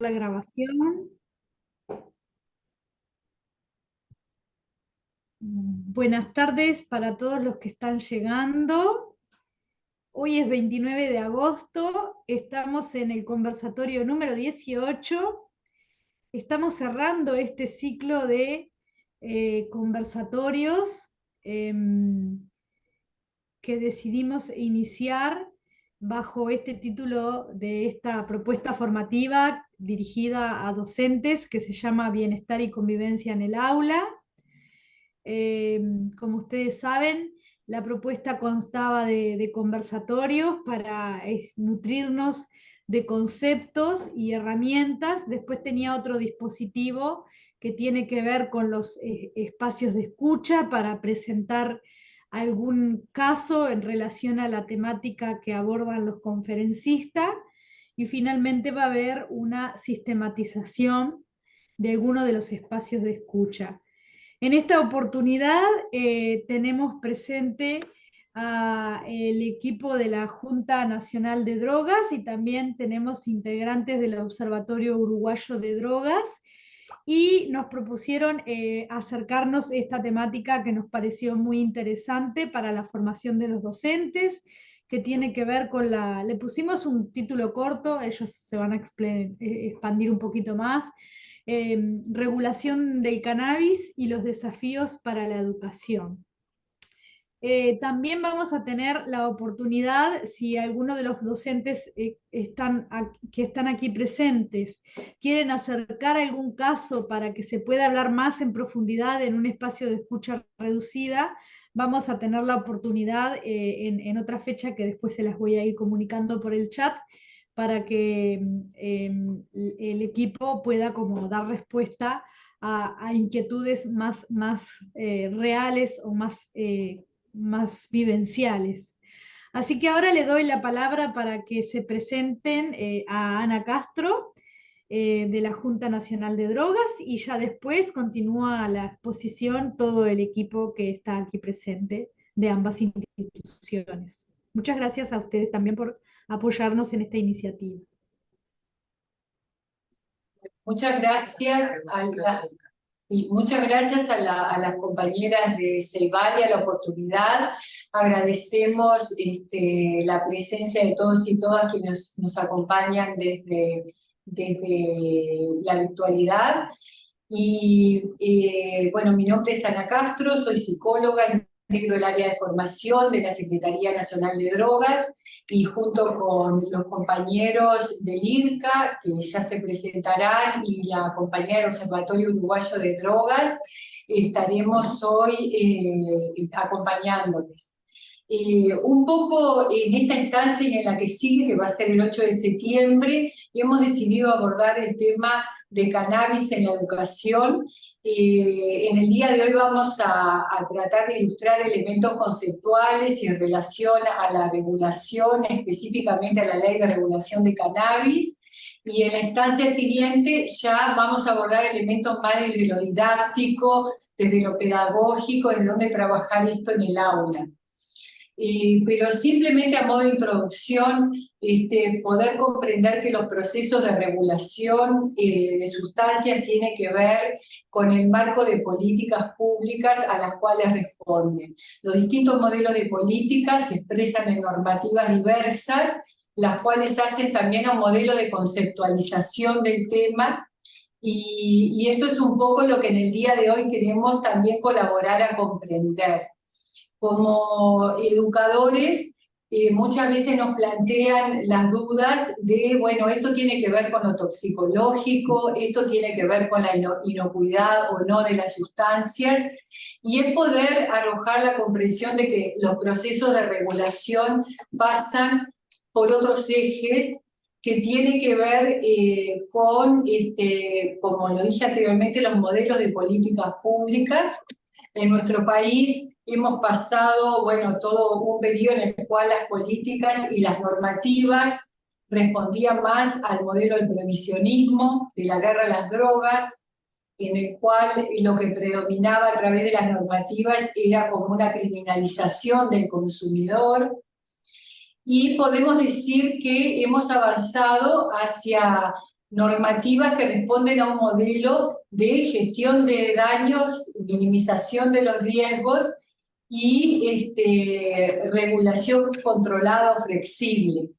La grabación. Buenas tardes para todos los que están llegando. Hoy es 29 de agosto, estamos en el conversatorio número 18. Estamos cerrando este ciclo de conversatorios que decidimos iniciar bajo este título de esta propuesta formativa dirigida a docentes que se llama Bienestar y Convivencia en el Aula. Eh, Como ustedes saben, la propuesta constaba de conversatorios para nutrirnos de conceptos y herramientas. Después tenía otro dispositivo que tiene que ver con los espacios de escucha para presentar algún caso en relación a la temática que abordan los conferencistas. Y finalmente va a haber una sistematización de alguno de los espacios de escucha. En esta oportunidad tenemos presente el equipo de la Junta Nacional de Drogas y también tenemos integrantes del Observatorio Uruguayo de Drogas y nos propusieron acercarnos a esta temática que nos pareció muy interesante para la formación de los docentes, que tiene que ver con le pusimos un título corto, ellos se van a expandir un poquito más, regulación del cannabis y los desafíos para la educación. También vamos a tener la oportunidad, si alguno de los docentes que están aquí presentes quieren acercar algún caso para que se pueda hablar más en profundidad en un espacio de escucha reducida, vamos a tener la oportunidad en otra fecha que después se las voy a ir comunicando por el chat para que el equipo pueda como dar respuesta a inquietudes más reales o más vivenciales. Así que ahora le doy la palabra para que se presenten a Ana Castro de la Junta Nacional de Drogas y ya después continúa la exposición todo el equipo que está aquí presente de ambas instituciones. Muchas gracias a ustedes también por apoyarnos en esta iniciativa. Muchas gracias muchas gracias a las compañeras de CEIVAL y a la oportunidad. Agradecemos la presencia de todos y todas quienes nos acompañan desde la virtualidad. Bueno, mi nombre es Ana Castro, soy psicóloga, integro el área de formación de la Secretaría Nacional de Drogas y junto con los compañeros del IRCA, que ya se presentarán, y la compañera del Observatorio Uruguayo de Drogas, estaremos hoy acompañándoles. Un poco en esta instancia y en la que sigue, que va a ser el 8 de septiembre, hemos decidido abordar el tema de cannabis en la educación. En el día de hoy vamos a tratar de ilustrar elementos conceptuales y en relación a la regulación, específicamente a la Ley de Regulación de Cannabis, y en la instancia siguiente ya vamos a abordar elementos más desde lo didáctico, desde lo pedagógico, desde dónde trabajar esto en el aula. Pero simplemente a modo de introducción, poder comprender que los procesos de regulación de sustancias tienen que ver con el marco de políticas públicas a las cuales responden. Los distintos modelos de políticas se expresan en normativas diversas, las cuales hacen también un modelo de conceptualización del tema, y esto es un poco lo que en el día de hoy queremos también colaborar a comprender. Como educadores, muchas veces nos plantean las dudas de, bueno, esto tiene que ver con lo toxicológico, esto tiene que ver con la inocuidad o no de las sustancias, y es poder arrojar la comprensión de que los procesos de regulación pasan por otros ejes que tienen que ver con, como lo dije anteriormente, los modelos de políticas públicas. En nuestro país hemos pasado, bueno, todo un periodo en el cual las políticas y las normativas respondían más al modelo del prohibicionismo, de la guerra a las drogas, en el cual lo que predominaba a través de las normativas era como una criminalización del consumidor. Y podemos decir que hemos avanzado hacia normativas que responden a un modelo de gestión de daños, minimización de los riesgos y regulación controlada o flexible,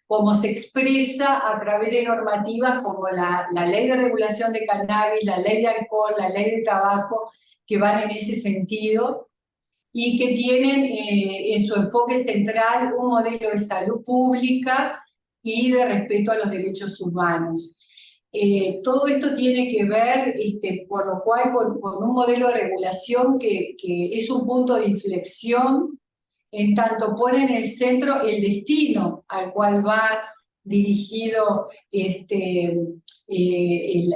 como se expresa a través de normativas como la Ley de Regulación de Cannabis, la Ley de Alcohol, la Ley de Tabaco, que van en ese sentido, y que tienen en su enfoque central un modelo de salud pública y de respeto a los derechos humanos. Todo esto tiene que ver, por lo cual, con un modelo de regulación que es un punto de inflexión, en tanto pone en el centro el destino al cual va dirigido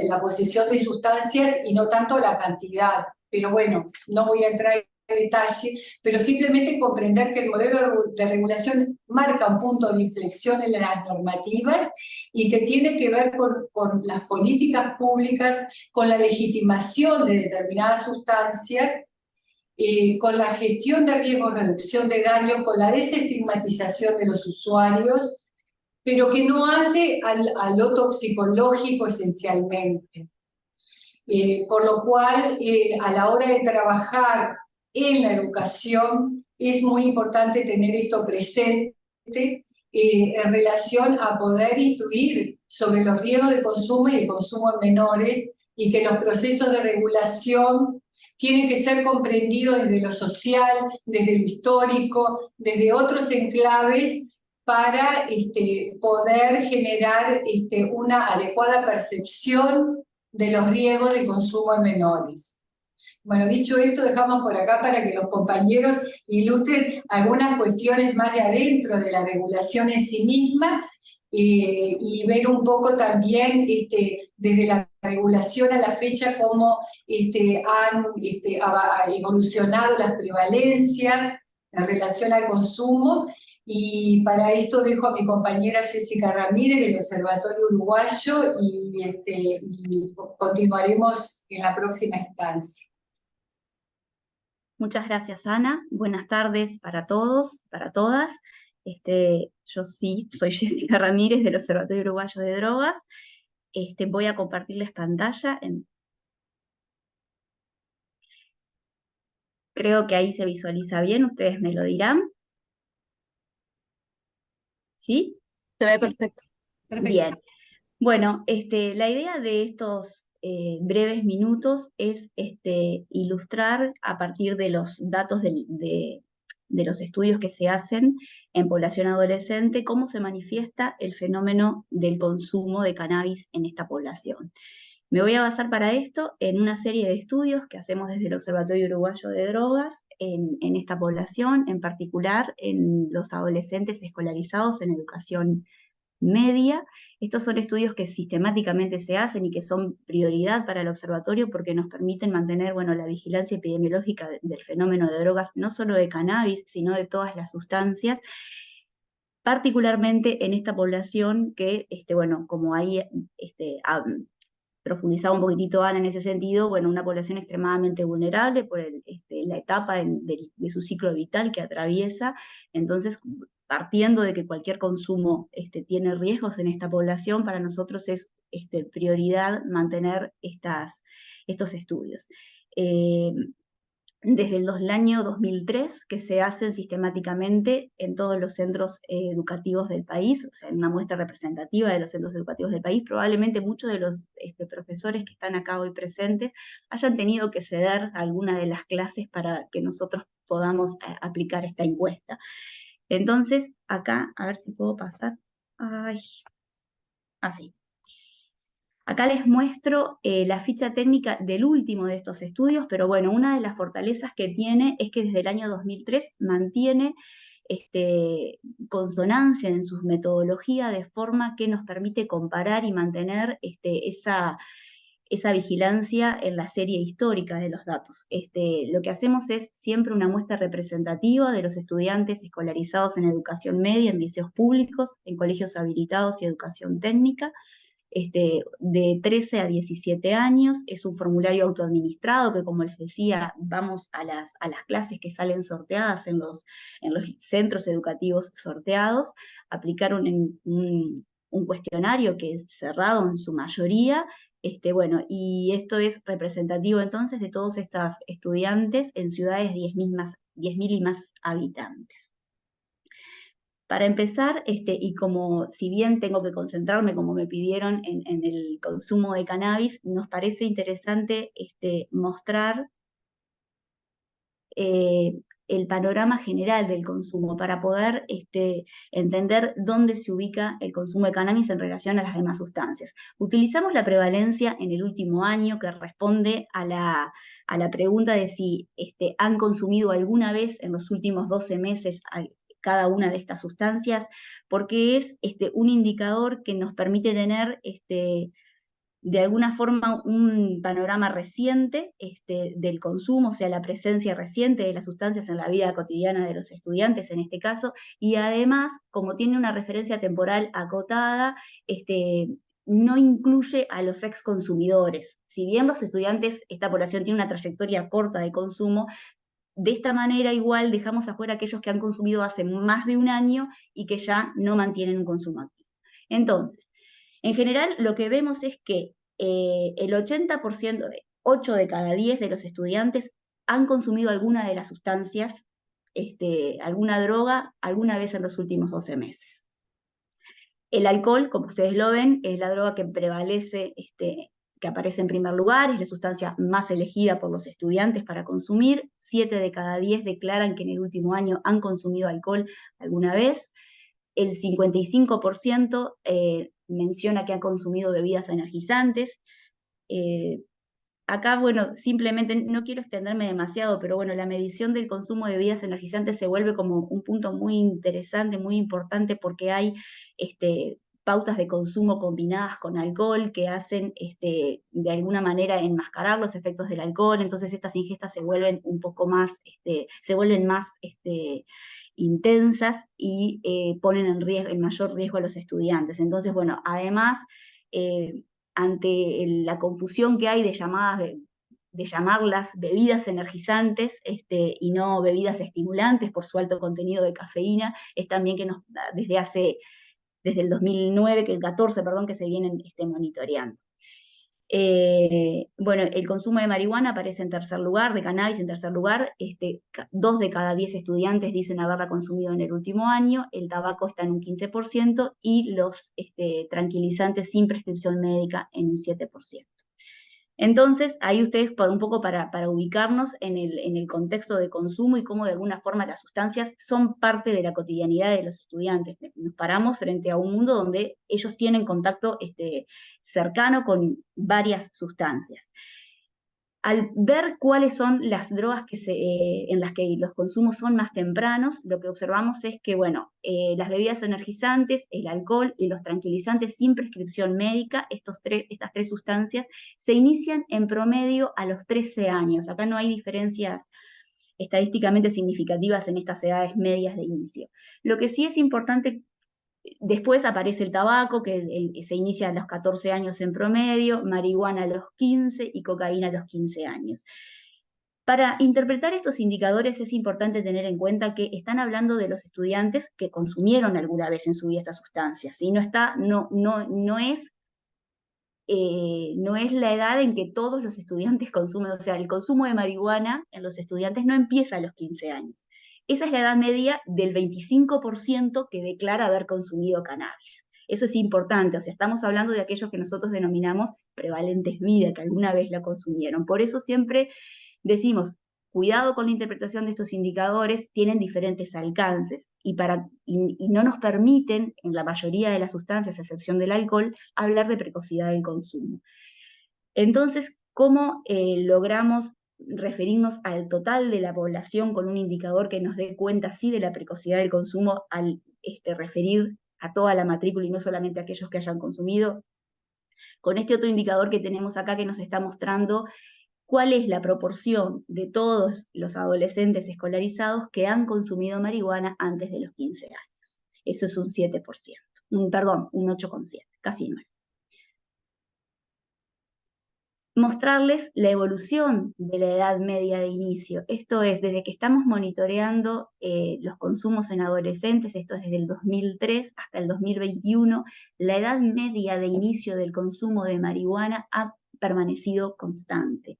la posesión de sustancias y no tanto la cantidad. Pero bueno, no voy a entrar en detalle, pero simplemente comprender que el modelo de regulación marca un punto de inflexión en las normativas y que tiene que ver con las políticas públicas, con la legitimación de determinadas sustancias, con la gestión de riesgos, reducción de daños, con la desestigmatización de los usuarios, pero que no hace a lo toxicológico esencialmente. Por lo cual, a la hora de trabajar en la educación, es muy importante tener esto presente en relación a poder instruir sobre los riesgos de consumo y el consumo en menores, y que los procesos de regulación tienen que ser comprendidos desde lo social, desde lo histórico, desde otros enclaves, para poder generar una adecuada percepción de los riesgos de consumo en menores. Bueno, dicho esto, dejamos por acá para que los compañeros ilustren algunas cuestiones más de adentro de la regulación en sí misma, y ver un poco también desde la regulación a la fecha cómo han evolucionado las prevalencias en relación al consumo. Y para esto dejo a mi compañera Jessica Ramírez del Observatorio Uruguayo y continuaremos en la próxima instancia. Muchas gracias, Ana. Buenas tardes para todos, para todas. Yo sí, soy Jessica Ramírez del Observatorio Uruguayo de Drogas. Voy a compartirles pantalla. Creo que ahí se visualiza bien, ustedes me lo dirán. ¿Sí? Se ve perfecto. Bien. Bueno, la idea de estos breves minutos es ilustrar a partir de los datos de los estudios que se hacen en población adolescente cómo se manifiesta el fenómeno del consumo de cannabis en esta población. Me voy a basar para esto en una serie de estudios que hacemos desde el Observatorio Uruguayo de Drogas en esta población, en particular en los adolescentes escolarizados en educación media. Estos son estudios que sistemáticamente se hacen y que son prioridad para el observatorio porque nos permiten mantener, bueno, la vigilancia epidemiológica del fenómeno de drogas, no solo de cannabis, sino de todas las sustancias, particularmente en esta población que, bueno, como ahí profundizaba un poquitito Ana en ese sentido, bueno, una población extremadamente vulnerable por la etapa de su ciclo vital que atraviesa. Entonces, partiendo de que cualquier consumo tiene riesgos en esta población, para nosotros es prioridad mantener estos estudios. Desde el año 2003, que se hacen sistemáticamente en todos los centros educativos del país, o sea, en una muestra representativa de los centros educativos del país. Probablemente muchos de los profesores que están acá hoy presentes hayan tenido que ceder alguna de las clases para que nosotros podamos aplicar esta encuesta. Entonces, acá, a ver si puedo pasar. Ay, así. Acá les muestro la ficha técnica del último de estos estudios, pero bueno, una de las fortalezas que tiene es que desde el año 2003 mantiene consonancia en su metodología, de forma que nos permite comparar y mantener esa vigilancia en la serie histórica de los datos. Lo que hacemos es siempre una muestra representativa de los estudiantes escolarizados en educación media, en liceos públicos, en colegios habilitados y educación técnica, de 13 a 17 años. Es un formulario autoadministrado que, como les decía, vamos a las clases que salen sorteadas en los centros educativos sorteados, aplicar un un cuestionario que es cerrado en su mayoría, bueno, y esto es representativo entonces de todos estos estudiantes en ciudades 10.000 y más habitantes. Para empezar, y como si bien tengo que concentrarme, como me pidieron, en el consumo de cannabis, nos parece interesante mostrar el panorama general del consumo para poder entender dónde se ubica el consumo de cannabis en relación a las demás sustancias. Utilizamos la prevalencia en el último año que responde a la pregunta de si han consumido alguna vez en los últimos 12 meses cada una de estas sustancias, porque es un indicador que nos permite tener de alguna forma un panorama reciente del consumo, o sea, la presencia reciente de las sustancias en la vida cotidiana de los estudiantes en este caso, y además, como tiene una referencia temporal acotada, no incluye a los ex consumidores. Si bien los estudiantes, esta población tiene una trayectoria corta de consumo, de esta manera igual dejamos afuera a aquellos que han consumido hace más de un año y que ya no mantienen un consumo activo. Entonces, en general lo que vemos es que el 80%, 8 de cada 10 de los estudiantes han consumido alguna de las sustancias, alguna droga, alguna vez en los últimos 12 meses. El alcohol, como ustedes lo ven, es la droga que prevalece, que aparece en primer lugar, es la sustancia más elegida por los estudiantes para consumir. 7 de cada 10 declaran que en el último año han consumido alcohol alguna vez. El 55% menciona que han consumido bebidas energizantes. Acá, bueno, simplemente no quiero extenderme demasiado, pero bueno, la medición del consumo de bebidas energizantes se vuelve como un punto muy interesante, muy importante, porque hay pautas de consumo combinadas con alcohol que hacen de alguna manera enmascarar los efectos del alcohol, entonces estas ingestas se vuelven un poco más, se vuelven más intensas y ponen en mayor riesgo a los estudiantes. Entonces, bueno, además, ante la confusión que hay de llamarlas bebidas energizantes y no bebidas estimulantes por su alto contenido de cafeína, es también que desde el 2009, que el 14, perdón, que se vienen monitoreando. Bueno, el consumo de marihuana aparece en tercer lugar, de cannabis en tercer lugar, 2 de cada 10 estudiantes dicen haberla consumido en el último año, el tabaco está en un 15% y los tranquilizantes sin prescripción médica en un 7%. Entonces, ahí ustedes, un poco para ubicarnos en el contexto de consumo y cómo de alguna forma las sustancias son parte de la cotidianidad de los estudiantes. Nos paramos frente a un mundo donde ellos tienen contacto cercano con varias sustancias. Al ver cuáles son las drogas en las que los consumos son más tempranos, lo que observamos es que, bueno, las bebidas energizantes, el alcohol y los tranquilizantes sin prescripción médica, estas tres sustancias, se inician en promedio a los 13 años. Acá no hay diferencias estadísticamente significativas en estas edades medias de inicio. Lo que sí es importante. Después aparece el tabaco, que se inicia a los 14 años en promedio, marihuana a los 15 y cocaína a los 15 años. Para interpretar estos indicadores es importante tener en cuenta que están hablando de los estudiantes que consumieron alguna vez en su vida estas sustancias, ¿sí? No es la edad en que todos los estudiantes consumen, o sea, el consumo de marihuana en los estudiantes no empieza a los 15 años. Esa es la edad media del 25% que declara haber consumido cannabis. Eso es importante, o sea, estamos hablando de aquellos que nosotros denominamos prevalentes vida, que alguna vez la consumieron. Por eso siempre decimos, cuidado con la interpretación de estos indicadores, tienen diferentes alcances y no nos permiten, en la mayoría de las sustancias, a excepción del alcohol, hablar de precocidad del consumo. Entonces, ¿cómo logramos referirnos al total de la población con un indicador que nos dé cuenta, sí, de la precocidad del consumo al referir a toda la matrícula y no solamente a aquellos que hayan consumido? Con este otro indicador que tenemos acá que nos está mostrando cuál es la proporción de todos los adolescentes escolarizados que han consumido marihuana antes de los 15 años. Eso es un 7%, perdón, un 8,7, casi 9. mostrarles la evolución de la edad media de inicio. Esto es, desde que estamos monitoreando los consumos en adolescentes, esto es desde el 2003 hasta el 2021, la edad media de inicio del consumo de marihuana ha permanecido constante.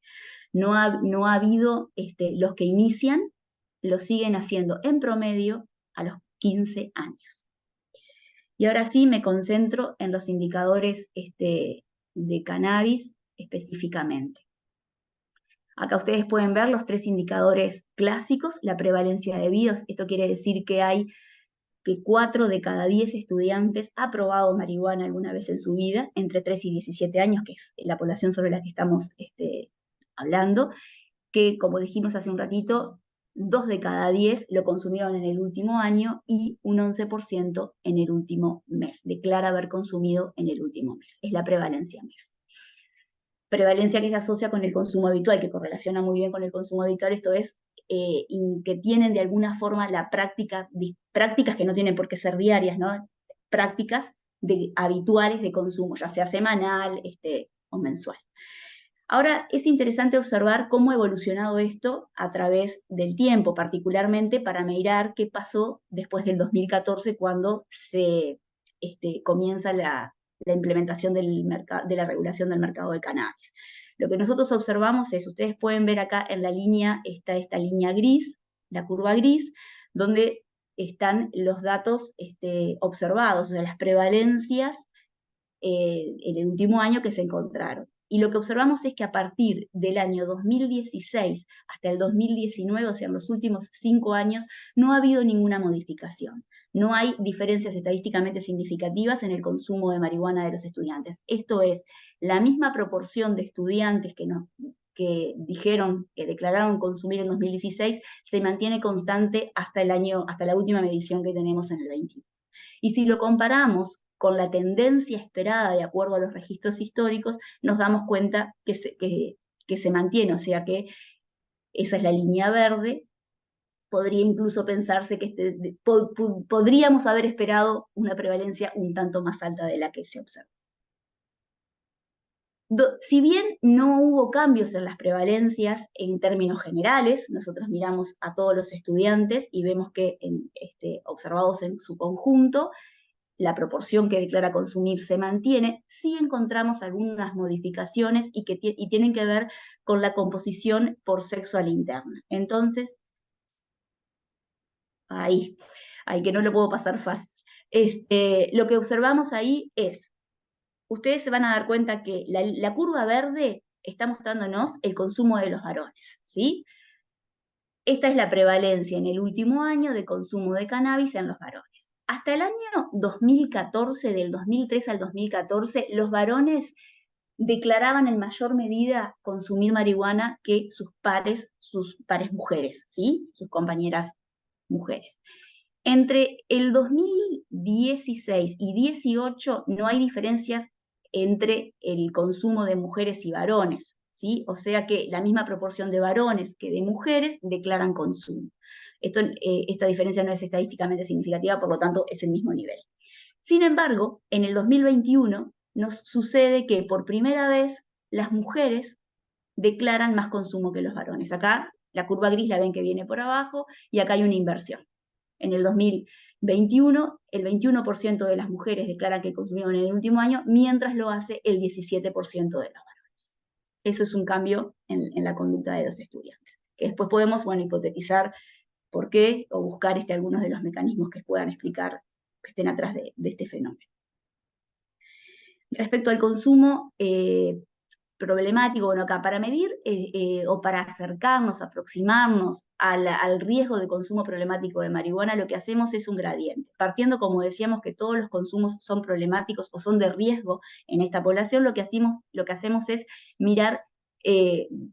No ha habido, los que inician lo siguen haciendo en promedio a los 15 años. Y ahora sí me concentro en los indicadores de cannabis específicamente. Acá ustedes pueden ver los 3 indicadores clásicos, la prevalencia de VIDOS. Esto quiere decir que hay que 4 de cada 10 estudiantes ha probado marihuana alguna vez en su vida, entre 3 y 17 años, que es la población sobre la que estamos hablando, que como dijimos hace un ratito, 2 de cada 10 lo consumieron en el último año y un 11% en el último mes. Declara haber consumido en el último mes. Es la prevalencia mes. Prevalencia que se asocia con el consumo habitual, que correlaciona muy bien con el consumo habitual, esto es, que tienen de alguna forma prácticas que no tienen por qué ser diarias, ¿no? Prácticas habituales de consumo, ya sea semanal o mensual. Ahora es interesante observar cómo ha evolucionado esto a través del tiempo, particularmente para mirar qué pasó después del 2014 cuando se comienza la implementación de la regulación del mercado de cannabis. Lo que nosotros observamos es, ustedes pueden ver acá en la línea, esta línea gris, la curva gris, donde están los datos observados, o sea, las prevalencias en el último año que se encontraron. Y lo que observamos es que a partir del año 2016 hasta el 2019, o sea, en los últimos 5 años, no ha habido ninguna modificación. No hay diferencias estadísticamente significativas en el consumo de marihuana de los estudiantes. Esto es, la misma proporción de estudiantes que declararon consumir en 2016 se mantiene constante hasta la última medición que tenemos en el 21. Y si lo comparamos con la tendencia esperada de acuerdo a los registros históricos, nos damos cuenta que se mantiene, o sea que esa es la línea verde. Podría incluso pensarse que podríamos haber esperado una prevalencia un tanto más alta de la que se observa. Si bien no hubo cambios en las prevalencias en términos generales, nosotros miramos a todos los estudiantes y vemos que observados en su conjunto, la proporción que declara consumir se mantiene, sí encontramos algunas modificaciones y tienen que ver con la composición por sexo a la interna. Entonces, ahí que no lo puedo pasar fácil. Lo que observamos ahí es, ustedes se van a dar cuenta que la curva verde está mostrándonos el consumo de los varones, ¿sí? Esta es la prevalencia en el último año de consumo de cannabis en los varones. Hasta el año 2014, del 2003 al 2014, los varones declaraban en mayor medida consumir marihuana que sus pares mujeres, ¿sí? Sus compañeras mujeres. Entre el 2016 y 2018 no hay diferencias entre el consumo de mujeres y varones, ¿sí? O sea que la misma proporción de varones que de mujeres declaran consumo. Esta diferencia no es estadísticamente significativa, por lo tanto es el mismo nivel. Sin embargo, en el 2021 nos sucede que por primera vez las mujeres declaran más consumo que los varones. Acá la curva gris la ven que viene por abajo y acá hay una inversión. En el 2021, el 21% de las mujeres declaran que consumieron en el último año, mientras lo hace el 17% de los varones. Eso es un cambio en la conducta de los estudiantes, que después podemos, hipotetizar por qué o buscar algunos de los mecanismos que puedan explicar, que estén atrás de este fenómeno. Respecto al consumo problemático, acá para medir o para acercarnos, aproximarnos al riesgo de consumo problemático de marihuana, lo que hacemos es un gradiente. Partiendo, como decíamos, que todos los consumos son problemáticos o son de riesgo en esta población, lo que hacemos es mirar,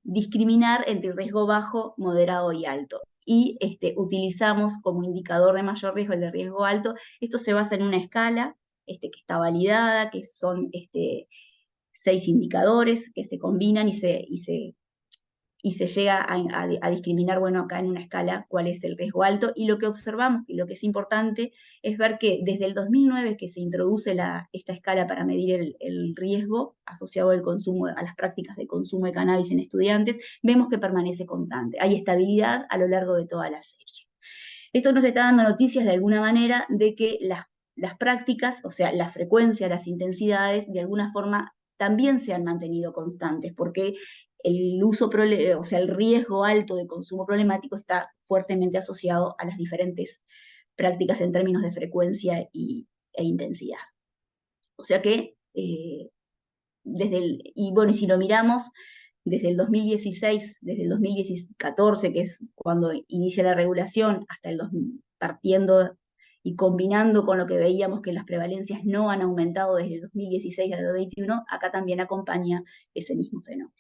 discriminar entre riesgo bajo, moderado y alto. Y utilizamos como indicador de mayor riesgo el de riesgo alto. Esto se basa en una escala que está validada, que son 6 indicadores que se combinan y y se llega a discriminar, bueno, acá en una escala, cuál es el riesgo alto. Y lo que observamos, y lo que es importante, es ver que desde el 2009 que se introduce esta escala para medir el riesgo asociado al consumo, a las prácticas de consumo de cannabis en estudiantes, vemos que permanece constante. Hay estabilidad a lo largo de toda la serie. Esto nos está dando noticias de alguna manera de que las prácticas, o sea, la frecuencia, las intensidades, de alguna forma también se han mantenido constantes, porque o sea, el riesgo alto de consumo problemático está fuertemente asociado a las diferentes prácticas en términos de frecuencia e intensidad. O sea que, y bueno, y si lo miramos, desde el 2016, desde el 2014, que es cuando inicia la regulación, hasta partiendo y combinando con lo que veíamos que las prevalencias no han aumentado desde el 2016 al 2021, acá también acompaña ese mismo fenómeno.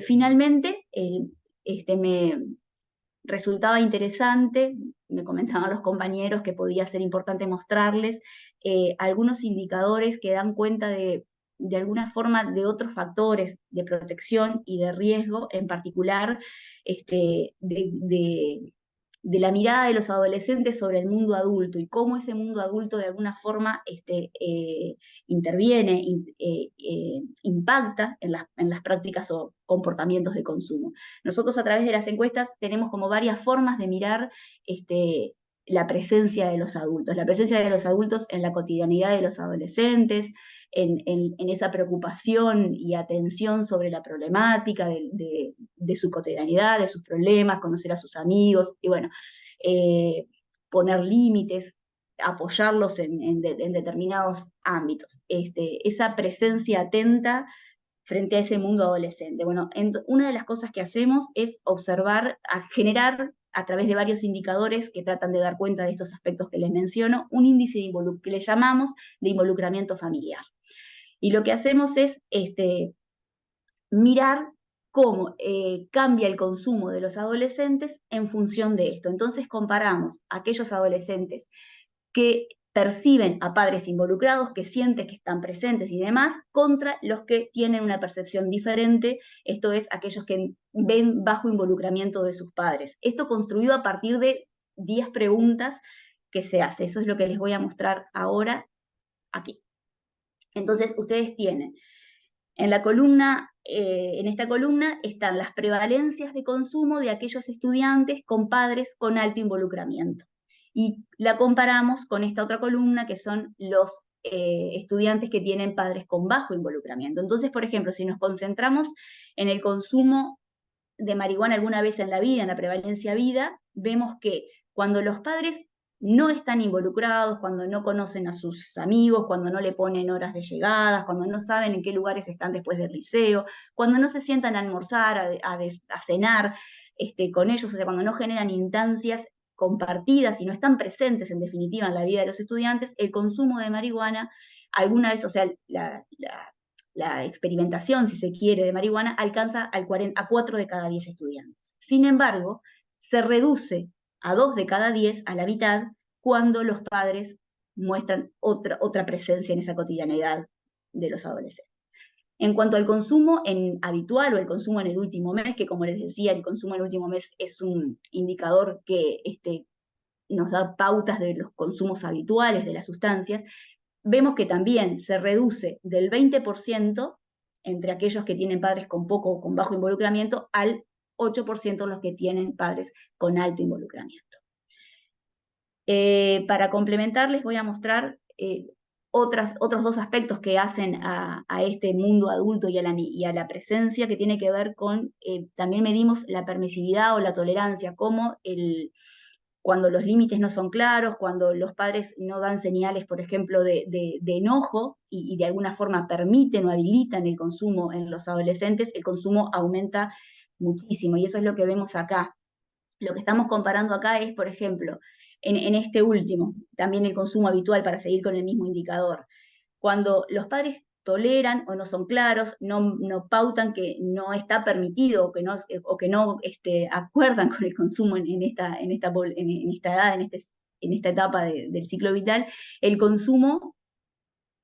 Finalmente, me resultaba interesante, me comentaban los compañeros que podía ser importante mostrarles algunos indicadores que dan cuenta de alguna forma de otros factores de protección y de riesgo, en particular de la mirada de los adolescentes sobre el mundo adulto y cómo ese mundo adulto de alguna forma interviene, impacta en las prácticas o comportamientos de consumo. Nosotros a través de las encuestas tenemos como varias formas de mirar la presencia de los adultos en la cotidianidad de los adolescentes, en esa preocupación y atención sobre la problemática de su cotidianidad, de sus problemas, conocer a sus amigos, y bueno, poner límites, apoyarlos en determinados ámbitos. Esa presencia atenta frente a ese mundo adolescente. Bueno, una de las cosas que hacemos es observar, generar a través de varios indicadores que tratan de dar cuenta de estos aspectos que les menciono, un índice que le llamamos de involucramiento familiar. Y lo que hacemos es mirar cómo cambia el consumo de los adolescentes en función de esto. Entonces comparamos a aquellos adolescentes que perciben a padres involucrados, que sienten que están presentes y demás, contra los que tienen una percepción diferente, esto es, aquellos que ven bajo involucramiento de sus padres. Esto construido a partir de 10 preguntas que se hace. Eso es lo que les voy a mostrar ahora aquí. Entonces, ustedes tienen en esta columna están las prevalencias de consumo de aquellos estudiantes con padres con alto involucramiento. Y la comparamos con esta otra columna que son los estudiantes que tienen padres con bajo involucramiento. Entonces, por ejemplo, si nos concentramos en el consumo de marihuana alguna vez en la vida, en la prevalencia vida, vemos que cuando los padres no están involucrados, cuando no conocen a sus amigos, cuando no le ponen horas de llegadas, cuando no saben en qué lugares están después del liceo, cuando no se sientan a almorzar, a cenar con ellos, o sea, cuando no generan instancias compartidas y no están presentes en definitiva en la vida de los estudiantes, el consumo de marihuana alguna vez, o sea, la experimentación, si se quiere, de marihuana alcanza a 4 de cada 10 estudiantes. Sin embargo, se reduce a 2 de cada 10, a la mitad, cuando los padres muestran otra presencia en esa cotidianidad de los adolescentes. En cuanto al consumo habitual o el consumo en el último mes, que como les decía, el consumo en el último mes es un indicador que nos da pautas de los consumos habituales de las sustancias, vemos que también se reduce del 20% entre aquellos que tienen padres con poco o con bajo involucramiento al 8% los que tienen padres con alto involucramiento. Para complementar, les voy a mostrar otros 2 aspectos que hacen a este mundo adulto y a la presencia, que tiene que ver con, también medimos la permisividad o la tolerancia, como cuando los límites no son claros, cuando los padres no dan señales, por ejemplo, de enojo y de alguna forma permiten o habilitan el consumo en los adolescentes, el consumo aumenta muchísimo, y eso es lo que vemos acá. Lo que estamos comparando acá es, por ejemplo, en este último, también el consumo habitual, para seguir con el mismo indicador. Cuando los padres toleran o no son claros, no pautan que no está permitido o que no acuerdan con el consumo en esta edad, en esta etapa del ciclo vital, el consumo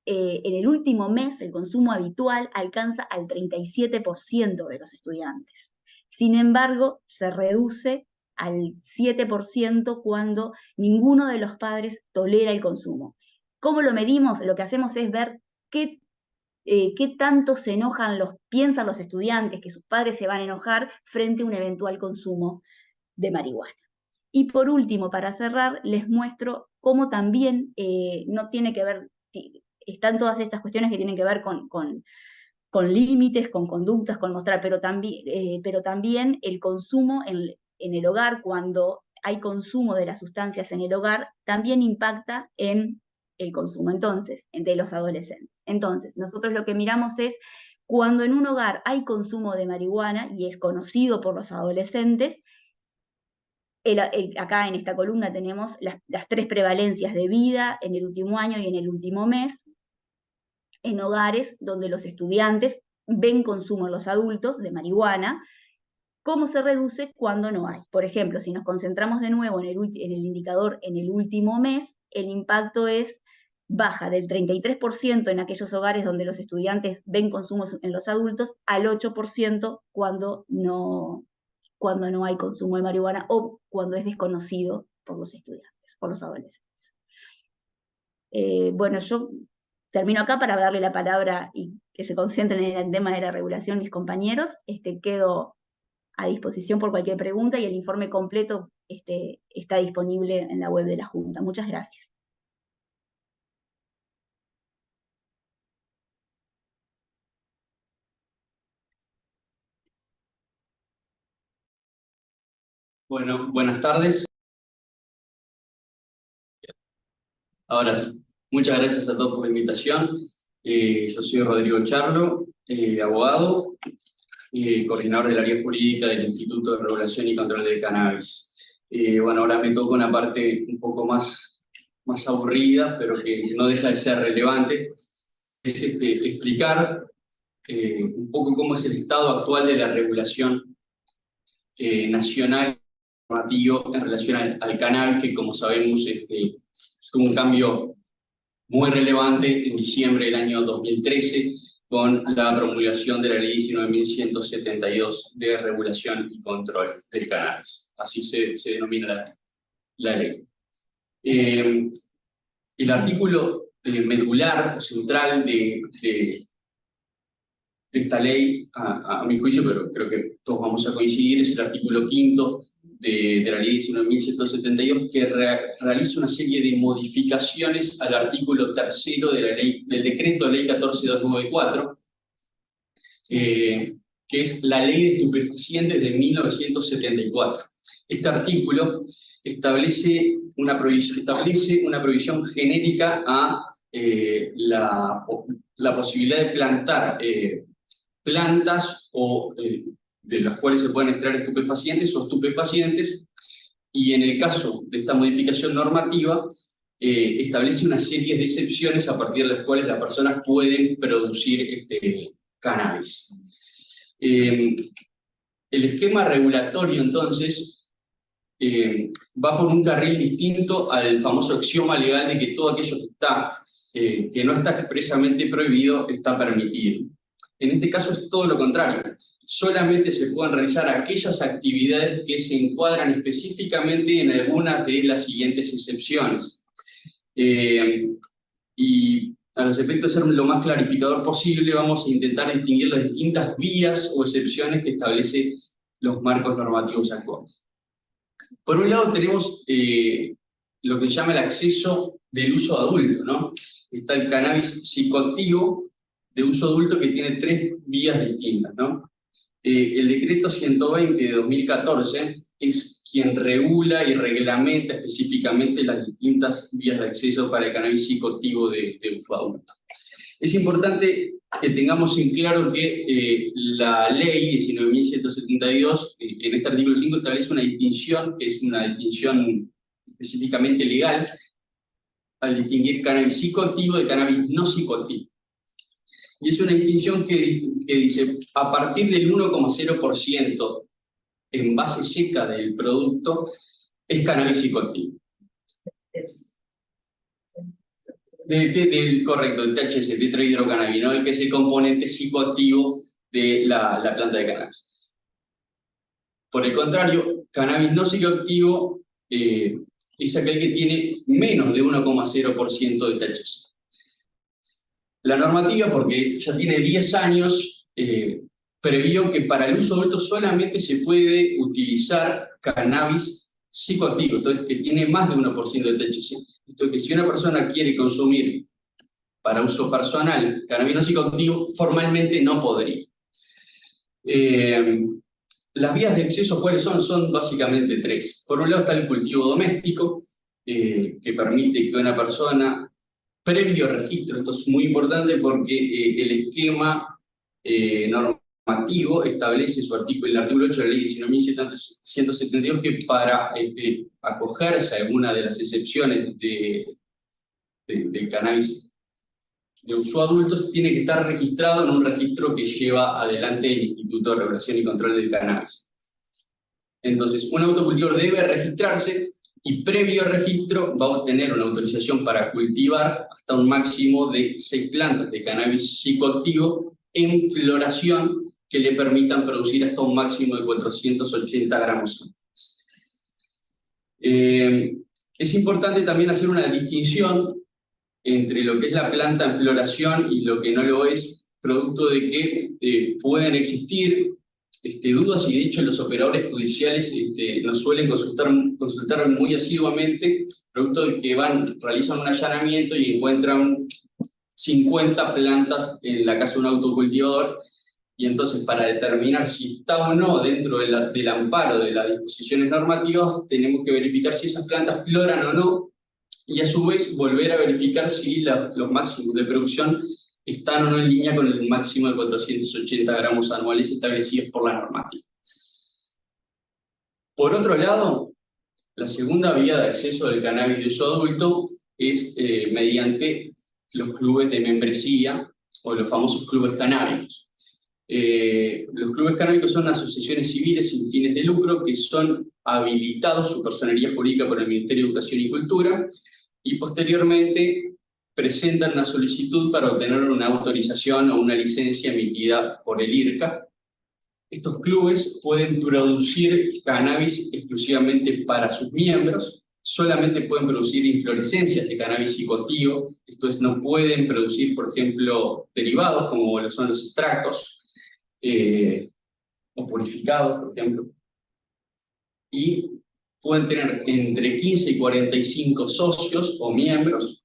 en el último mes el consumo habitual alcanza al 37% de los estudiantes. Sin embargo, se reduce al 7% cuando ninguno de los padres tolera el consumo. ¿Cómo lo medimos? Lo que hacemos es ver qué tanto piensan los estudiantes que sus padres se van a enojar frente a un eventual consumo de marihuana. Y por último, para cerrar, les muestro cómo también no tiene que ver, están todas estas cuestiones que tienen que ver con límites, con conductas, con mostrar, pero también el consumo en el hogar, cuando hay consumo de las sustancias en el hogar, también impacta en el consumo de los adolescentes. Entonces, nosotros lo que miramos es cuando en un hogar hay consumo de marihuana y es conocido por los adolescentes. Acá en esta columna tenemos las 3 prevalencias de vida en el último año y en el último mes, en hogares donde los estudiantes ven consumo en los adultos de marihuana. ¿Cómo se reduce cuando no hay? Por ejemplo, si nos concentramos de nuevo en el indicador en el último mes, el impacto baja del 33% en aquellos hogares donde los estudiantes ven consumo en los adultos al 8% cuando no hay consumo de marihuana o cuando es desconocido por los estudiantes, por los adolescentes. Bueno, yo termino acá para darle la palabra y que se concentren en el tema de la regulación mis compañeros. Quedo a disposición por cualquier pregunta y el informe completo está disponible en la web de la Junta. Muchas gracias. Bueno, buenas tardes. Ahora sí, muchas gracias a todos por la invitación. Yo soy Rodrigo Charlo, abogado, coordinador del área jurídica del Instituto de Regulación y Control del Cannabis. Bueno, ahora me toca una parte un poco más aburrida, pero que no deja de ser relevante, es explicar un poco cómo es el estado actual de la regulación nacional normativo en relación al cannabis, que como sabemos tuvo un cambio muy relevante en diciembre del año 2013 con la promulgación de la ley 19.172 de regulación y control del cannabis. Así se denomina la ley. El artículo medular o central de esta ley, a mi juicio, pero creo que todos vamos a coincidir, es el artículo 5 de la ley 19.172, que realiza una serie de modificaciones al artículo 3 del decreto ley 14.294, que es la ley de estupefacientes de 1974. Este artículo establece una provisión genérica a la posibilidad de plantar plantas de las cuales se pueden extraer estupefacientes o estupefacientes, y en el caso de esta modificación normativa establece una serie de excepciones a partir de las cuales las personas pueden producir cannabis. El esquema regulatorio entonces va por un carril distinto al famoso axioma legal de que todo aquello que no está expresamente prohibido está permitido. En este caso es todo lo contrario. Solamente se pueden realizar aquellas actividades que se encuadran específicamente en algunas de las siguientes excepciones. Y a los efectos de ser lo más clarificador posible, vamos a intentar distinguir las distintas vías o excepciones que establecen los marcos normativos actuales. Por un lado tenemos lo que se llama el acceso del uso adulto, ¿no? Está el cannabis psicoactivo de uso adulto, que tiene 3 vías distintas, ¿no? El decreto 120 de 2014 es quien regula y reglamenta específicamente las distintas vías de acceso para el cannabis psicoactivo de uso adulto. Es importante que tengamos en claro que la ley 19.172, en este artículo 5, establece una distinción, que es una distinción específicamente legal, al distinguir cannabis psicoactivo de cannabis no psicoactivo. Y es una distinción que dice, a partir del 1,0% en base seca del producto, es cannabis psicoactivo. Correcto, el THC, tetrahidrocannabinol, que es el componente psicoactivo de la planta de cannabis. Por el contrario, cannabis no psicoactivo es aquel que tiene menos de 1,0% de THC. La normativa, porque ya tiene 10 años, previó que para el uso adulto solamente se puede utilizar cannabis psicoactivo, entonces que tiene más de 1% de THC. Esto es que si una persona quiere consumir para uso personal cannabis no psicoactivo, formalmente no podría. Las vías de acceso, ¿cuáles son? Son básicamente tres. Por un lado está el cultivo doméstico, que permite que una persona, previo registro, esto es muy importante porque el esquema normativo establece el artículo 8 de la ley 19.172, que para acogerse a alguna de las excepciones del cannabis de uso adultos, tiene que estar registrado en un registro que lleva adelante el Instituto de Regulación y Control del Cannabis. Entonces, un autocultivador debe registrarse y previo registro va a obtener una autorización para cultivar hasta un máximo de 6 plantas de cannabis psicoactivo en floración que le permitan producir hasta un máximo de 480 gramos. Es importante también hacer una distinción entre lo que es la planta en floración y lo que no lo es, producto de que pueden existir dudas, y de hecho los operadores judiciales nos suelen consultar muy asiduamente, producto de que realizan un allanamiento y encuentran 50 plantas en la casa de un autocultivador, y entonces para determinar si está o no dentro del amparo de las disposiciones normativas, tenemos que verificar si esas plantas floran o no, y a su vez volver a verificar si los máximos de producción están o no en línea con el máximo de 480 gramos anuales establecidos por la normativa. Por otro lado, la segunda vía de acceso del cannabis de uso adulto es mediante los clubes de membresía o los famosos clubes canábicos. Los clubes canábicos son asociaciones civiles sin fines de lucro que son habilitados su personería jurídica por el Ministerio de Educación y Cultura, y posteriormente presentan una solicitud para obtener una autorización o una licencia emitida por el IRCA. Estos clubes pueden producir cannabis exclusivamente para sus miembros, solamente pueden producir inflorescencias de cannabis psicoactivo, esto es, no pueden producir, por ejemplo, derivados como lo son los extractos o purificados, por ejemplo. Y pueden tener entre 15 y 45 socios o miembros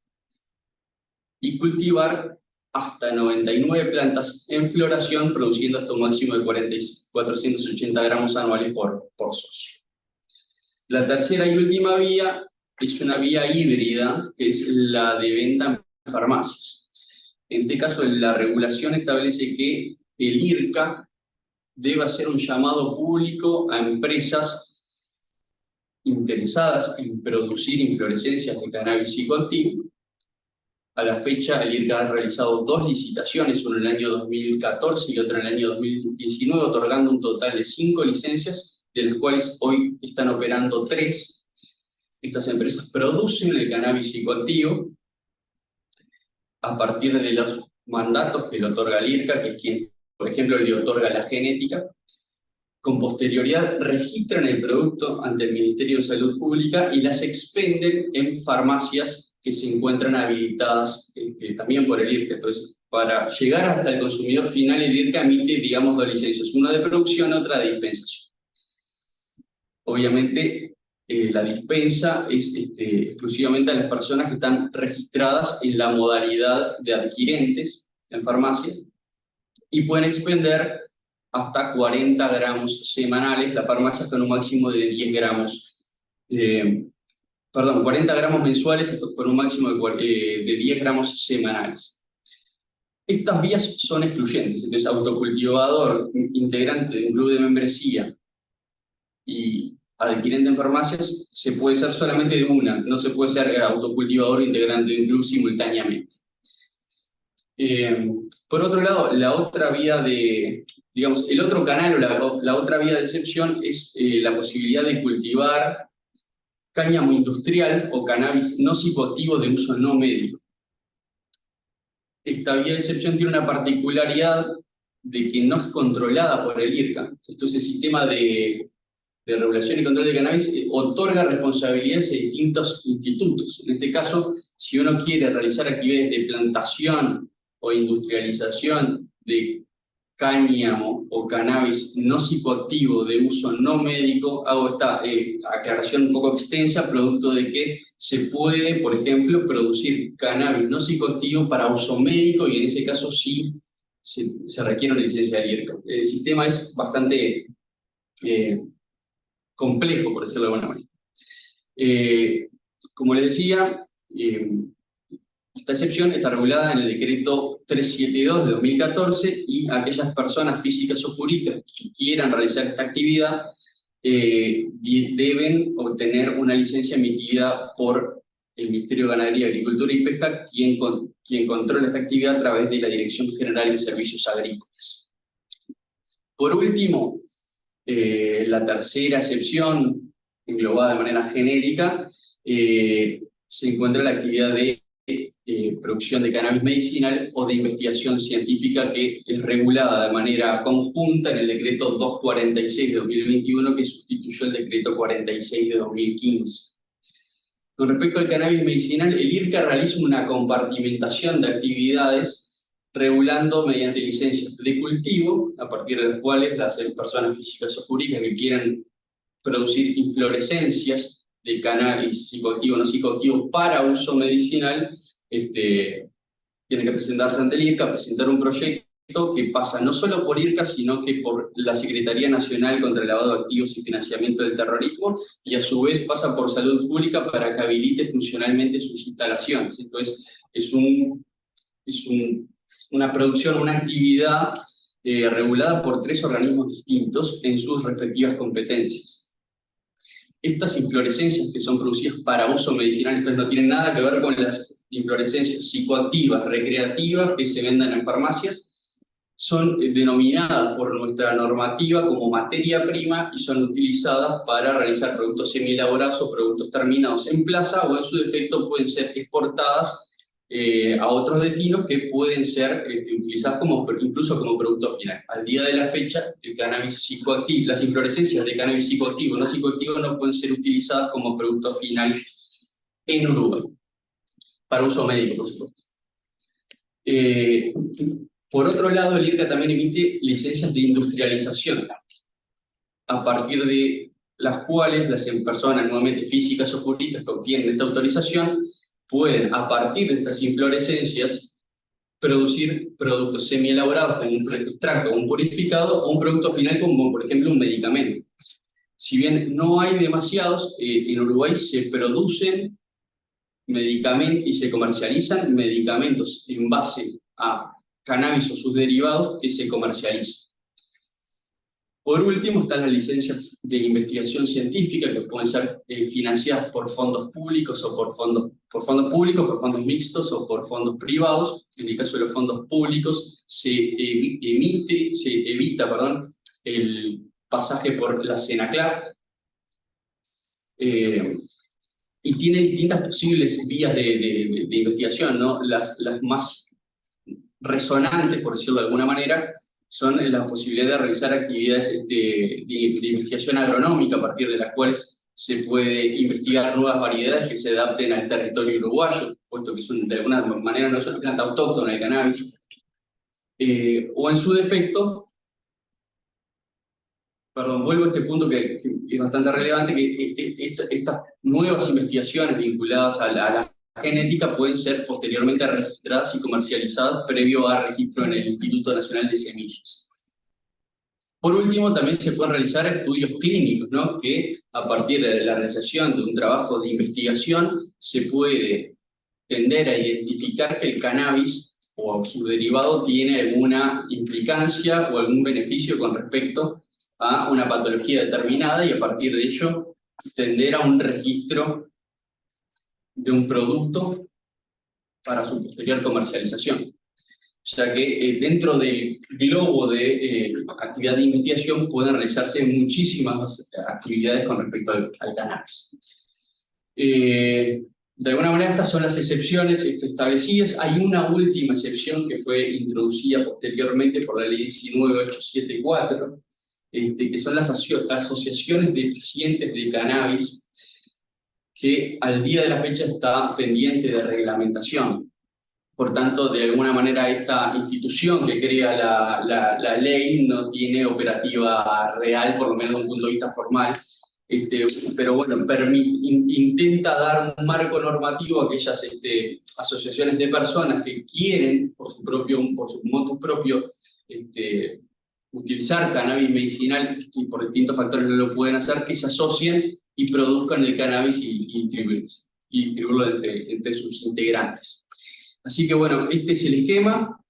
y cultivar hasta 99 plantas en floración, produciendo hasta un máximo de 480 gramos anuales por socio. La tercera y última vía es una vía híbrida, que es la de venta en farmacias. En este caso, la regulación establece que el IRCA debe hacer un llamado público a empresas interesadas en producir inflorescencias de cannabis psicoactivo. A la fecha, el IRCA ha realizado 2 licitaciones, una en el año 2014 y otra en el año 2019, otorgando un total de 5 licencias, de las cuales hoy están operando 3. Estas empresas producen el cannabis psicoactivo a partir de los mandatos que le otorga el IRCA, que es quien, por ejemplo, le otorga la genética. Con posterioridad registran el producto ante el Ministerio de Salud Pública y las expenden en farmacias que se encuentran habilitadas también por el IRCA. Entonces, para llegar hasta el consumidor final, el IRCA emite, digamos, 2 licencias, una de producción, otra de dispensación. Obviamente, la dispensa es exclusivamente a las personas que están registradas en la modalidad de adquirentes en farmacias y pueden expender hasta 40 gramos semanales, las farmacias con un máximo de 10 gramos, 40 gramos mensuales con un máximo de 10 gramos semanales. Estas vías son excluyentes, entonces autocultivador, integrante de un club de membresía y adquirente en farmacias se puede ser solamente de una, no se puede ser autocultivador integrante de un club simultáneamente. Por otro lado, la otra vía el otro canal o la otra vía de excepción es la posibilidad de cultivar cáñamo industrial o cannabis no psicoactivo de uso no médico. esta vía de excepción tiene una particularidad de que no es controlada por el IRCA. Entonces el sistema de regulación y control de cannabis otorga responsabilidades a distintos institutos. En este caso, si uno quiere realizar actividades de plantación o industrialización de cáñamo o cannabis no psicoactivo de uso no médico, hago esta aclaración un poco extensa, producto de que se puede, por ejemplo, producir cannabis no psicoactivo para uso médico y en ese caso sí se requiere una licencia del IRCA. El sistema es bastante complejo, por decirlo de alguna manera. Como les decía, esta excepción está regulada en el decreto 372 de 2014 y aquellas personas físicas o jurídicas que quieran realizar esta actividad deben obtener una licencia emitida por el Ministerio de Ganadería, Agricultura y Pesca, quien controla esta actividad a través de la Dirección General de Servicios Agrícolas. Por último, la tercera excepción, englobada de manera genérica, se encuentra la actividad de producción de cannabis medicinal o de investigación científica, que es regulada de manera conjunta en el decreto 246 de 2021, que sustituyó el decreto 46 de 2015. Con respecto al cannabis medicinal, el IRCA realiza una compartimentación de actividades regulando mediante licencias de cultivo, a partir de las cuales las personas físicas o jurídicas que quieran producir inflorescencias de cannabis psicoactivo o no psicoactivo para uso medicinal, tienen que presentarse ante el IRCA, presentar un proyecto que pasa no solo por IRCA, sino que por la Secretaría Nacional contra el Lavado de Activos y Financiamiento del Terrorismo, y a su vez pasa por Salud Pública para que habilite funcionalmente sus instalaciones. Entonces, es una producción, una actividad regulada por 3 organismos distintos en sus respectivas competencias. Estas inflorescencias que son producidas para uso medicinal, estas no tienen nada que ver con las inflorescencias psicoactivas, recreativas que se venden en farmacias, son denominadas por nuestra normativa como materia prima y son utilizadas para realizar productos semielaborados o productos terminados en plaza, o en su defecto pueden ser exportadas a otros destinos que pueden ser utilizadas incluso como producto final. Al día de la fecha, el cannabis psicoactivo, las inflorescencias de cannabis psicoactivo no psicoactivo no pueden ser utilizadas como producto final en Uruguay, para uso médico, por supuesto. Por otro lado, el IRCA también emite licencias de industrialización, a partir de las cuales las personas, nuevamente físicas o jurídicas, que obtienen esta autorización, pueden, a partir de estas inflorescencias, producir productos semielaborados como un extracto, un purificado, o un producto final como, por ejemplo, un medicamento. Si bien no hay demasiados, en Uruguay se producen medicamentos y se comercializan medicamentos en base a cannabis o sus derivados que se comercializan. Por último, están las licencias de investigación científica, que pueden ser financiadas por fondos públicos o por fondos públicos, mixtos o por fondos privados. En el caso de los fondos públicos, se evita el pasaje por la SENACLAFT, y tiene distintas posibles vías de investigación, ¿no? Las más resonantes, por decirlo de alguna manera, son la posibilidad de realizar actividades de investigación agronómica, a partir de las cuales se puede investigar nuevas variedades que se adapten al territorio uruguayo, puesto que de alguna manera no es una planta autóctona de cannabis, o en su defecto, vuelvo a este punto que es bastante relevante, que estas nuevas investigaciones vinculadas a la genética pueden ser posteriormente registradas y comercializadas previo a registro en el Instituto Nacional de Semillas. Por último, también se pueden realizar estudios clínicos, ¿no? Que a partir de la realización de un trabajo de investigación se puede tender a identificar que el cannabis o su derivado tiene alguna implicancia o algún beneficio con respecto a una patología determinada, y a partir de ello tender a un registro de un producto para su posterior comercialización. Ya que dentro del globo de actividad de investigación pueden realizarse muchísimas actividades con respecto al cannabis. De alguna manera estas son las excepciones establecidas. Hay una última excepción que fue introducida posteriormente por la ley 19874, que son las asociaciones de pacientes de cannabis, que al día de la fecha está pendiente de reglamentación. Por tanto, de alguna manera esta institución que crea la ley no tiene operativa real, por lo menos desde un punto de vista formal, pero bueno, intenta dar un marco normativo a aquellas asociaciones de personas que quieren, por su motu propio, utilizar cannabis medicinal y por distintos factores no lo pueden hacer, que se asocien y produzcan el cannabis y distribuirlo entre sus integrantes. Así que bueno, este es el esquema,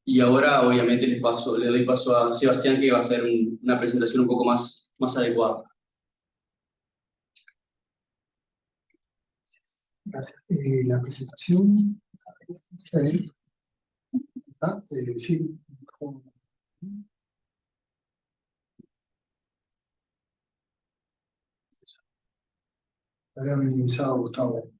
y ahora obviamente le doy paso a Sebastián, que va a hacer una presentación un poco más adecuada. Gracias. La presentación. Sí. Había minimizado, Gustavo.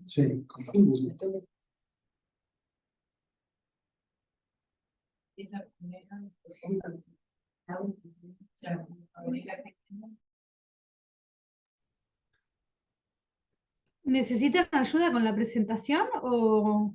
Sí, compartir. ¿Necesitan ayuda con la presentación o...?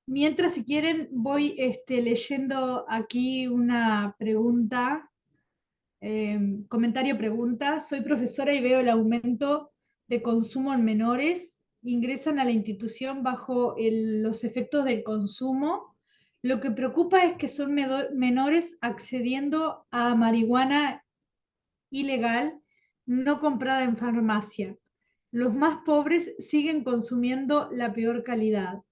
Mientras, si quieren, voy leyendo aquí una pregunta, comentario pregunta. Soy profesora y veo el aumento de consumo en menores. Ingresan a la institución bajo los efectos del consumo. Lo que preocupa es que son menores accediendo a marihuana ilegal, no comprada en farmacia. Los más pobres siguen consumiendo la peor calidad.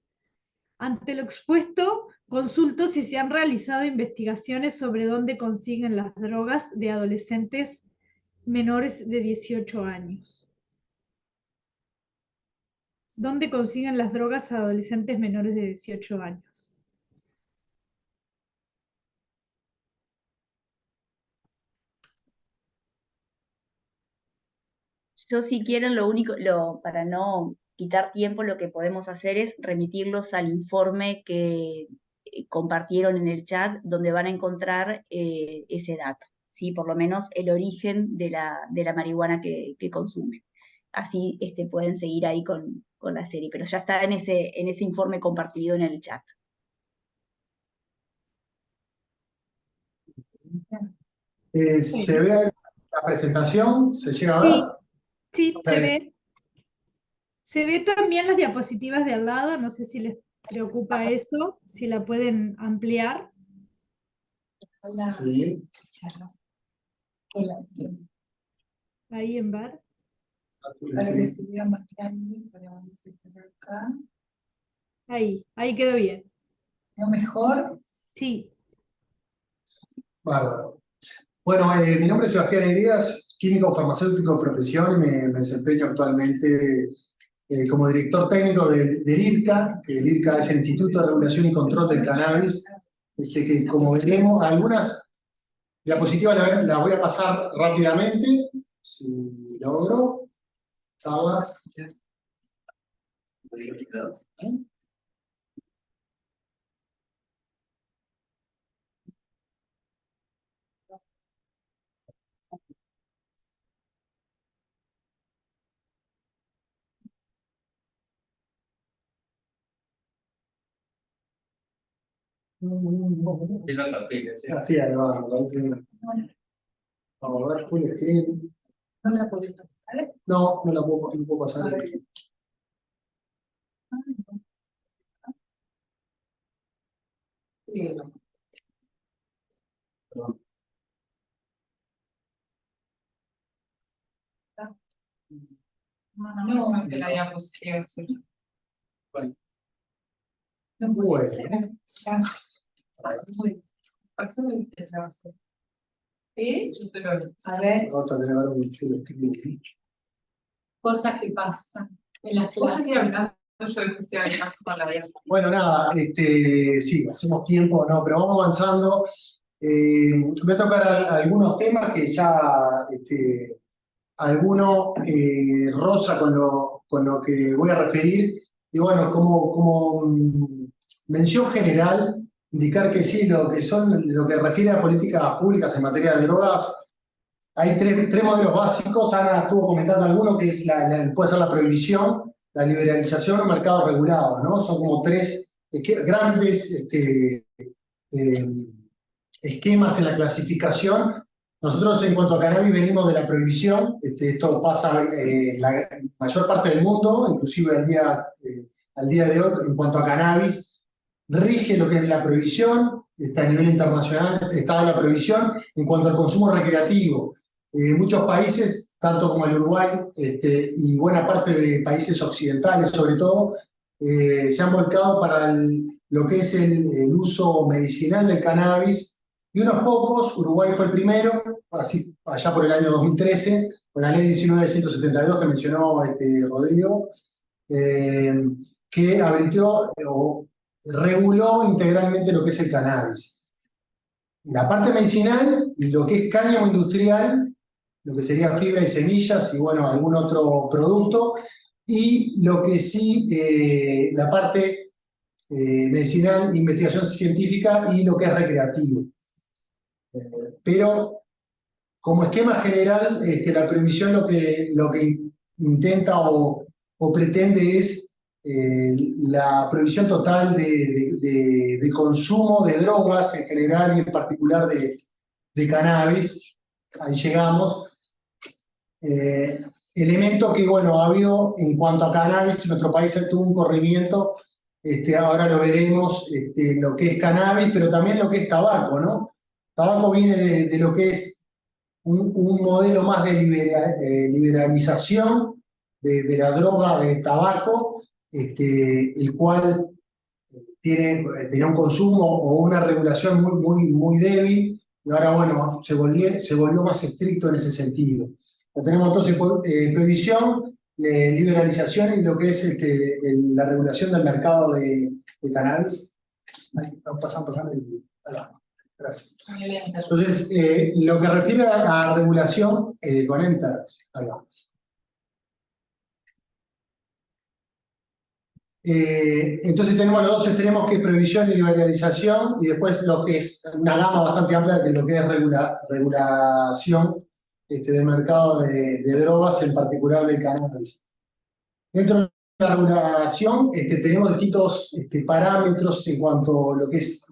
Ante lo expuesto, consulto si se han realizado investigaciones sobre dónde consiguen las drogas de adolescentes menores de 18 años. ¿Dónde consiguen las drogas a adolescentes menores de 18 años? Yo, si quieren, para no quitar tiempo, lo que podemos hacer es remitirlos al informe que compartieron en el chat, donde van a encontrar ese dato, ¿sí? Por lo menos el origen de la marihuana que consumen. Así pueden seguir ahí con la serie, pero ya está en ese informe compartido en el chat. ¿Se ve la presentación? ¿Se llega a ver? Sí, Ok. se ve. Se ve también las diapositivas de al lado, no sé si les preocupa eso, si la pueden ampliar. Sí. Ahí en bar. Para que se vea más grande, vamos a hacer acá. Ahí quedó bien. ¿No mejor? Sí. Bárbaro. Bueno, mi nombre es Sebastián Heredas, químico farmacéutico de profesión. Me desempeño actualmente como director técnico del IRCA, que el IRCA es el Instituto de Regulación y Control del Cannabis. Que, como veremos, algunas diapositivas las voy a pasar rápidamente, si logro. Salas. Así, ahí va, vamos a ver full screen. ¿No la podés pasar? No, no puedo pasar. Sí, no. Perdón. No, te la diapositiva. Vale. Bueno, ¿Sí? A ver, otra tenemos un chulo escribir. cosas que pasan en las clases. Bueno, nada, sí, hacemos tiempo, no, pero vamos avanzando. Voy a tocar algunos temas que ya alguno roza con lo que voy a referir. Y bueno, como mención general, indicar que sí, lo que refiere a políticas públicas en materia de drogas, hay tres modelos básicos. Ana estuvo comentando alguno, que es puede ser la prohibición, la liberalización o mercado regulado, ¿no? Son como tres grandes esquemas en la clasificación. Nosotros, en cuanto a cannabis, venimos de la prohibición. Esto pasa en la mayor parte del mundo, inclusive al día de hoy, en cuanto a cannabis, rige lo que es la prohibición. A nivel internacional está la prohibición. En cuanto al consumo recreativo, muchos países, tanto como el Uruguay y buena parte de países occidentales sobre todo, se han volcado para lo que es el uso medicinal del cannabis. Y unos pocos, Uruguay fue el primero, así allá por el año 2013, con la ley 19.172 que mencionó Rodrigo, que habilitó o reguló integralmente lo que es el cannabis. La parte medicinal, lo que es cáñamo industrial, lo que sería fibra y semillas y bueno, algún otro producto, y lo que sí, la parte medicinal, investigación científica y lo que es recreativo. Pero como esquema general, la prohibición lo que intenta o pretende es la prohibición total de consumo de drogas en general y en particular de cannabis. Ahí llegamos. Elemento que, bueno, ha habido en cuanto a cannabis, nuestro país tuvo un corrimiento, ahora lo veremos, lo que es cannabis, pero también lo que es tabaco, ¿no? Tabaco viene de lo que es un modelo más de liberalización de la droga de tabaco, el cual tenía un consumo o una regulación muy débil, y ahora, bueno, se volvió más estricto en ese sentido. Tenemos entonces prohibición, liberalización y lo que es la regulación del mercado de cannabis. Ahí, pasan gracias. Entonces, lo que refiere a regulación, con Enter, ahí va. Entonces tenemos los dos extremos, que es prohibición y liberalización, y después lo que es una gama bastante amplia de lo que es regulación del mercado de drogas, en particular del cannabis. Dentro de la regulación tenemos distintos parámetros en cuanto a lo que es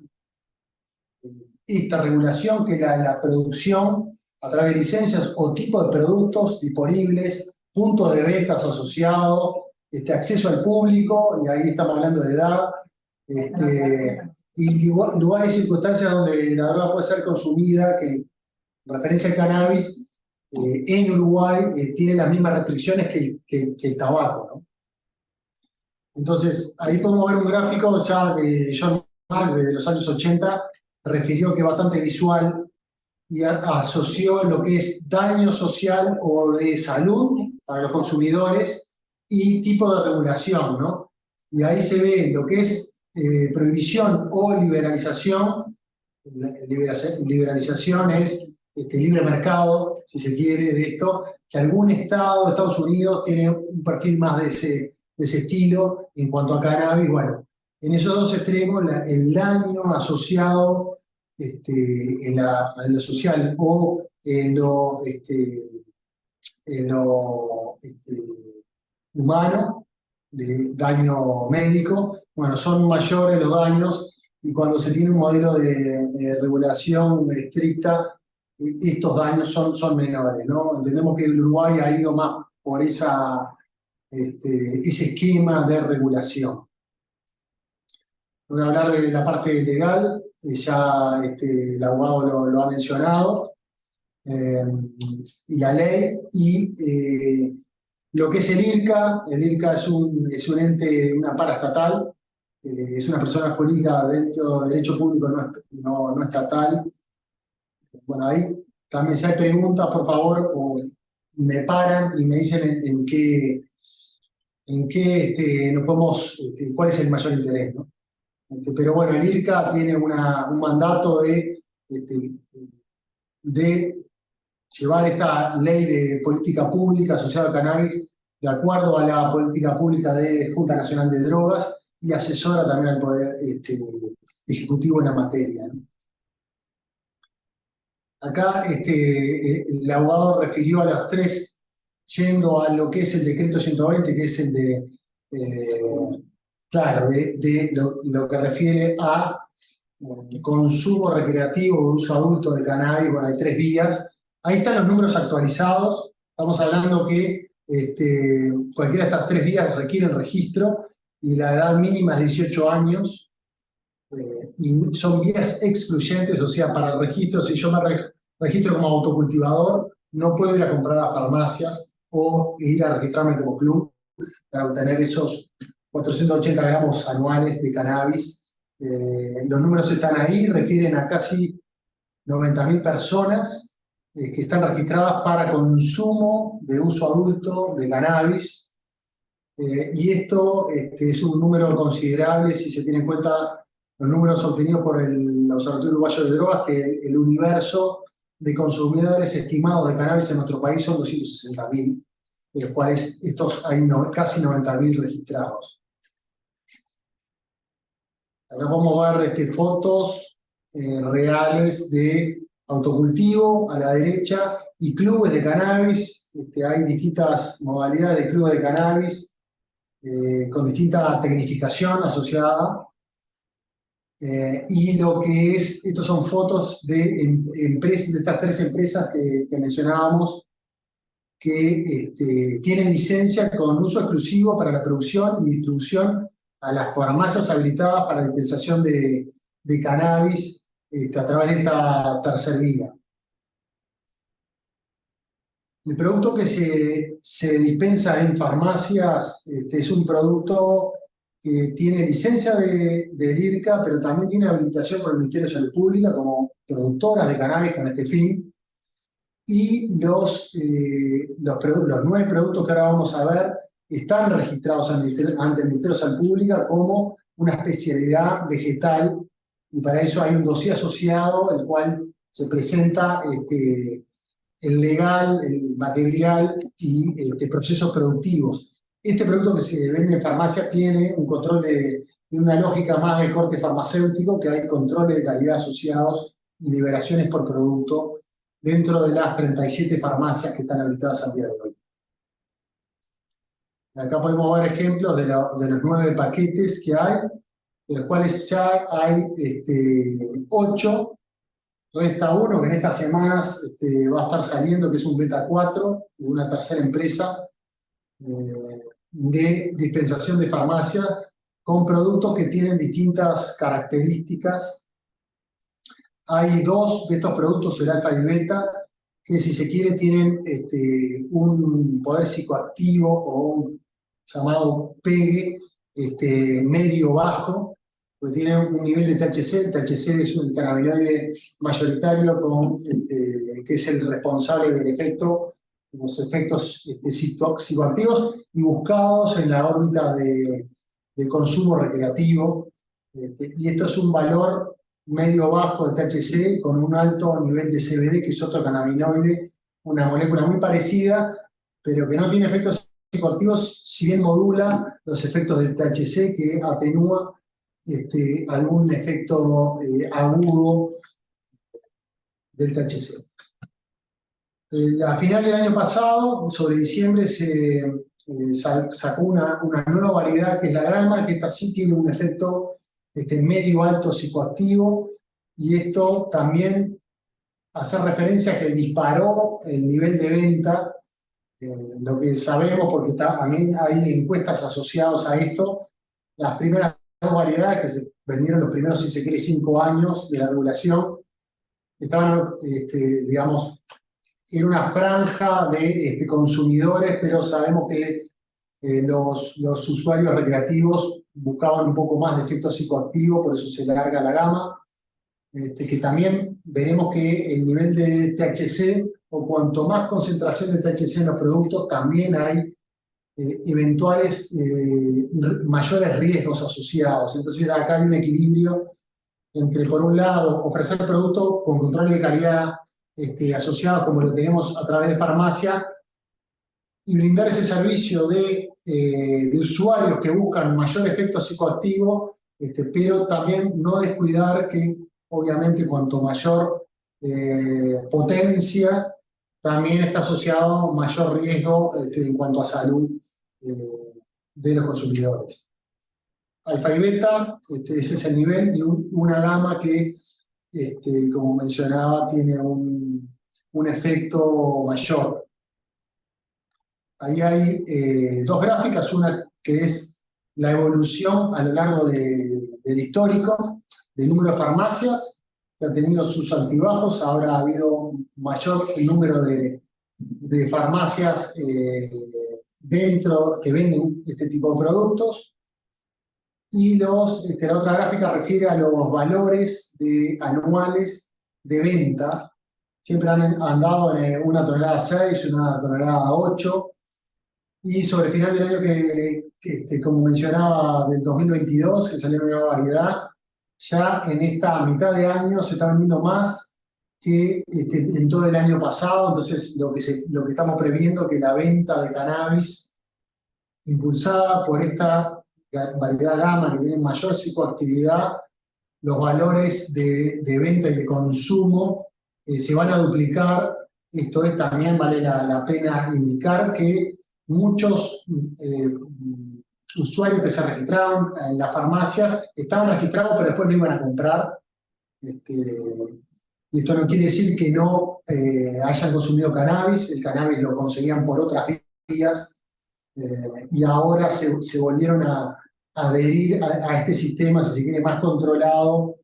esta regulación, que es la producción a través de licencias o tipo de productos disponibles, puntos de ventas asociados, acceso al público, y ahí estamos hablando de edad, y lugares y circunstancias donde la droga puede ser consumida, que en referencia al cannabis, en Uruguay tiene las mismas restricciones que el tabaco, ¿no? Entonces, ahí podemos ver un gráfico ya de John Mark de los años 80, refirió que es bastante visual y asoció lo que es daño social o de salud para los consumidores y tipo de regulación, ¿no? Y ahí se ve lo que es prohibición o liberalización. Liberalización es libre mercado, si se quiere, de esto, que algún estado de Estados Unidos tiene un perfil más de ese estilo en cuanto a cannabis. Bueno, en esos dos extremos, el daño asociado en lo social o en lo humano, de daño médico, bueno, son mayores los daños, y cuando se tiene un modelo de regulación estricta, estos daños son menores, ¿no? Entendemos que el Uruguay ha ido más por ese esquema de regulación. Voy a hablar de la parte legal, ya el abogado lo ha mencionado, y la ley, y lo que es el IRCA es un ente, una paraestatal, es una persona jurídica dentro de derecho público no estatal. Bueno, ahí también si hay preguntas, por favor, o me paran y me dicen en qué nos podemos, cuál es el mayor interés, ¿no? Pero bueno, el IRCA tiene un mandato de llevar esta ley de política pública asociada al cannabis de acuerdo a la política pública de Junta Nacional de Drogas y asesora también al Poder Ejecutivo en la materia, ¿no? Acá el abogado refirió a los tres, yendo a lo que es el decreto 120, que es el de lo que refiere a consumo recreativo o uso adulto de cannabis. Bueno, hay 3 vías. Ahí están los números actualizados. Estamos hablando que cualquiera de estas 3 vías requieren registro y la edad mínima es 18 años. Y son vías excluyentes, o sea, para el registro, si yo me registro como autocultivador, no puedo ir a comprar a farmacias o ir a registrarme como club para obtener esos 480 gramos anuales de cannabis. Los números están ahí, refieren a casi 90.000 personas que están registradas para consumo de uso adulto de cannabis. Y esto es un número considerable si se tiene en cuenta los números obtenidos por el Observatorio Uruguayo de Drogas, que el universo de consumidores estimados de cannabis en nuestro país son 260.000, de los cuales estos hay casi 90.000 registrados. Acá podemos ver fotos reales de autocultivo a la derecha y clubes de cannabis. Hay distintas modalidades de clubes de cannabis con distinta tecnificación asociada. Y lo que es, estos son fotos de estas 3 empresas que mencionábamos, que tienen licencia con uso exclusivo para la producción y distribución a las farmacias habilitadas para dispensación de cannabis a través de esta tercera vía. El producto que se dispensa en farmacias es un producto que tiene licencia del IRCA, pero también tiene habilitación por el Ministerio de Salud Pública como productoras de cannabis con este fin. Y los 9 productos que ahora vamos a ver están registrados ante el Ministerio de Salud Pública como una especialidad vegetal, y para eso hay un dossier asociado, el cual se presenta el legal, el material y procesos productivos. Este producto que se vende en farmacia tiene un control tiene una lógica más de corte farmacéutico, que hay controles de calidad asociados y liberaciones por producto dentro de las 37 farmacias que están habilitadas al día de hoy. Acá podemos ver ejemplos de los 9 paquetes que hay, de los cuales ya hay 8. Resta uno que en estas semanas va a estar saliendo, que es un beta 4 de una tercera empresa de dispensación de farmacia con productos que tienen distintas características. Hay 2 de estos productos, el alfa y el beta, que si se quiere tienen un poder psicoactivo o un llamado pegue medio-bajo, porque tienen un nivel de THC. El THC es un cannabinoide mayoritario que es el responsable del efecto, los efectos psicoactivos y buscados en la órbita de consumo recreativo. Y esto es un valor medio-bajo de THC con un alto nivel de CBD, que es otro cannabinoide, una molécula muy parecida, pero que no tiene efectos psicoactivos, si bien modula los efectos del THC, que atenúa algún efecto agudo del THC. A final del año pasado, sobre diciembre, se sacó una nueva variedad que es la Gama, que esta sí tiene un efecto medio-alto psicoactivo, y esto también hace referencia a que disparó el nivel de venta, lo que sabemos, porque también hay encuestas asociadas a esto. Las primeras 2 variedades que se vendieron los primeros, si se quiere, 5 años de la regulación, estaban, digamos, en una franja de consumidores, pero sabemos que Los usuarios recreativos buscaban un poco más de efecto psicoactivo, por eso se larga la gama. Que también veremos que el nivel de THC, o cuanto más concentración de THC en los productos, también hay eventuales mayores riesgos asociados. Entonces acá hay un equilibrio entre, por un lado, ofrecer productos con control de calidad asociados como lo tenemos a través de farmacia, y brindar ese servicio de usuarios que buscan mayor efecto psicoactivo, pero también no descuidar que obviamente cuanto mayor potencia, también está asociado mayor riesgo en cuanto a salud de los consumidores. Alfa y beta, ese es el nivel, y una gama que, como mencionaba, tiene un efecto mayor. Ahí hay dos gráficas, una que es la evolución a lo largo del histórico del número de farmacias, que ha tenido sus altibajos. Ahora ha habido mayor número de farmacias dentro que venden este tipo de productos. Y la otra gráfica refiere a los valores anuales de venta. Siempre han andado en una tonelada 6, una tonelada 8. Y sobre el final del año como mencionaba, del 2022, que salió una nueva variedad, ya en esta mitad de año se está vendiendo más que en todo el año pasado. Entonces lo que estamos previendo es que la venta de cannabis, impulsada por esta variedad gama que tiene mayor psicoactividad, los valores de venta y de consumo se van a duplicar. Esto es, también vale la pena indicar que muchos usuarios que se registraron en las farmacias estaban registrados, pero después no iban a comprar. Y esto no quiere decir que no hayan consumido cannabis. El cannabis lo conseguían por otras vías, y ahora se volvieron a adherir a este sistema, si se quiere, más controlado.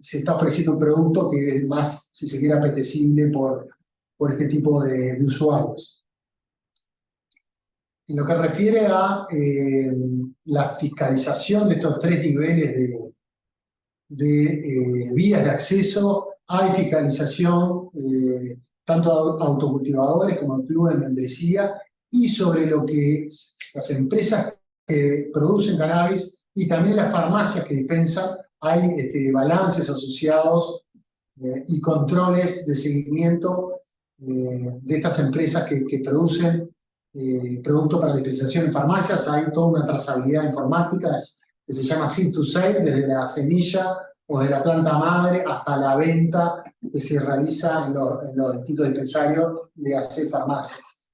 Se está ofreciendo un producto que es más, si se quiere, apetecible por este tipo de usuarios. En lo que refiere a la fiscalización de estos 3 niveles de vías de acceso, hay fiscalización tanto a autocultivadores como a clubes de membresía, y sobre lo que las empresas que producen cannabis y también las farmacias que dispensan, hay balances asociados y controles de seguimiento de estas empresas que producen productos para dispensación en farmacias. Hay toda una trazabilidad informática que se llama Seed to Sale, desde la semilla o de la planta madre hasta la venta que se realiza en los distintos dispensarios de AC farmacias.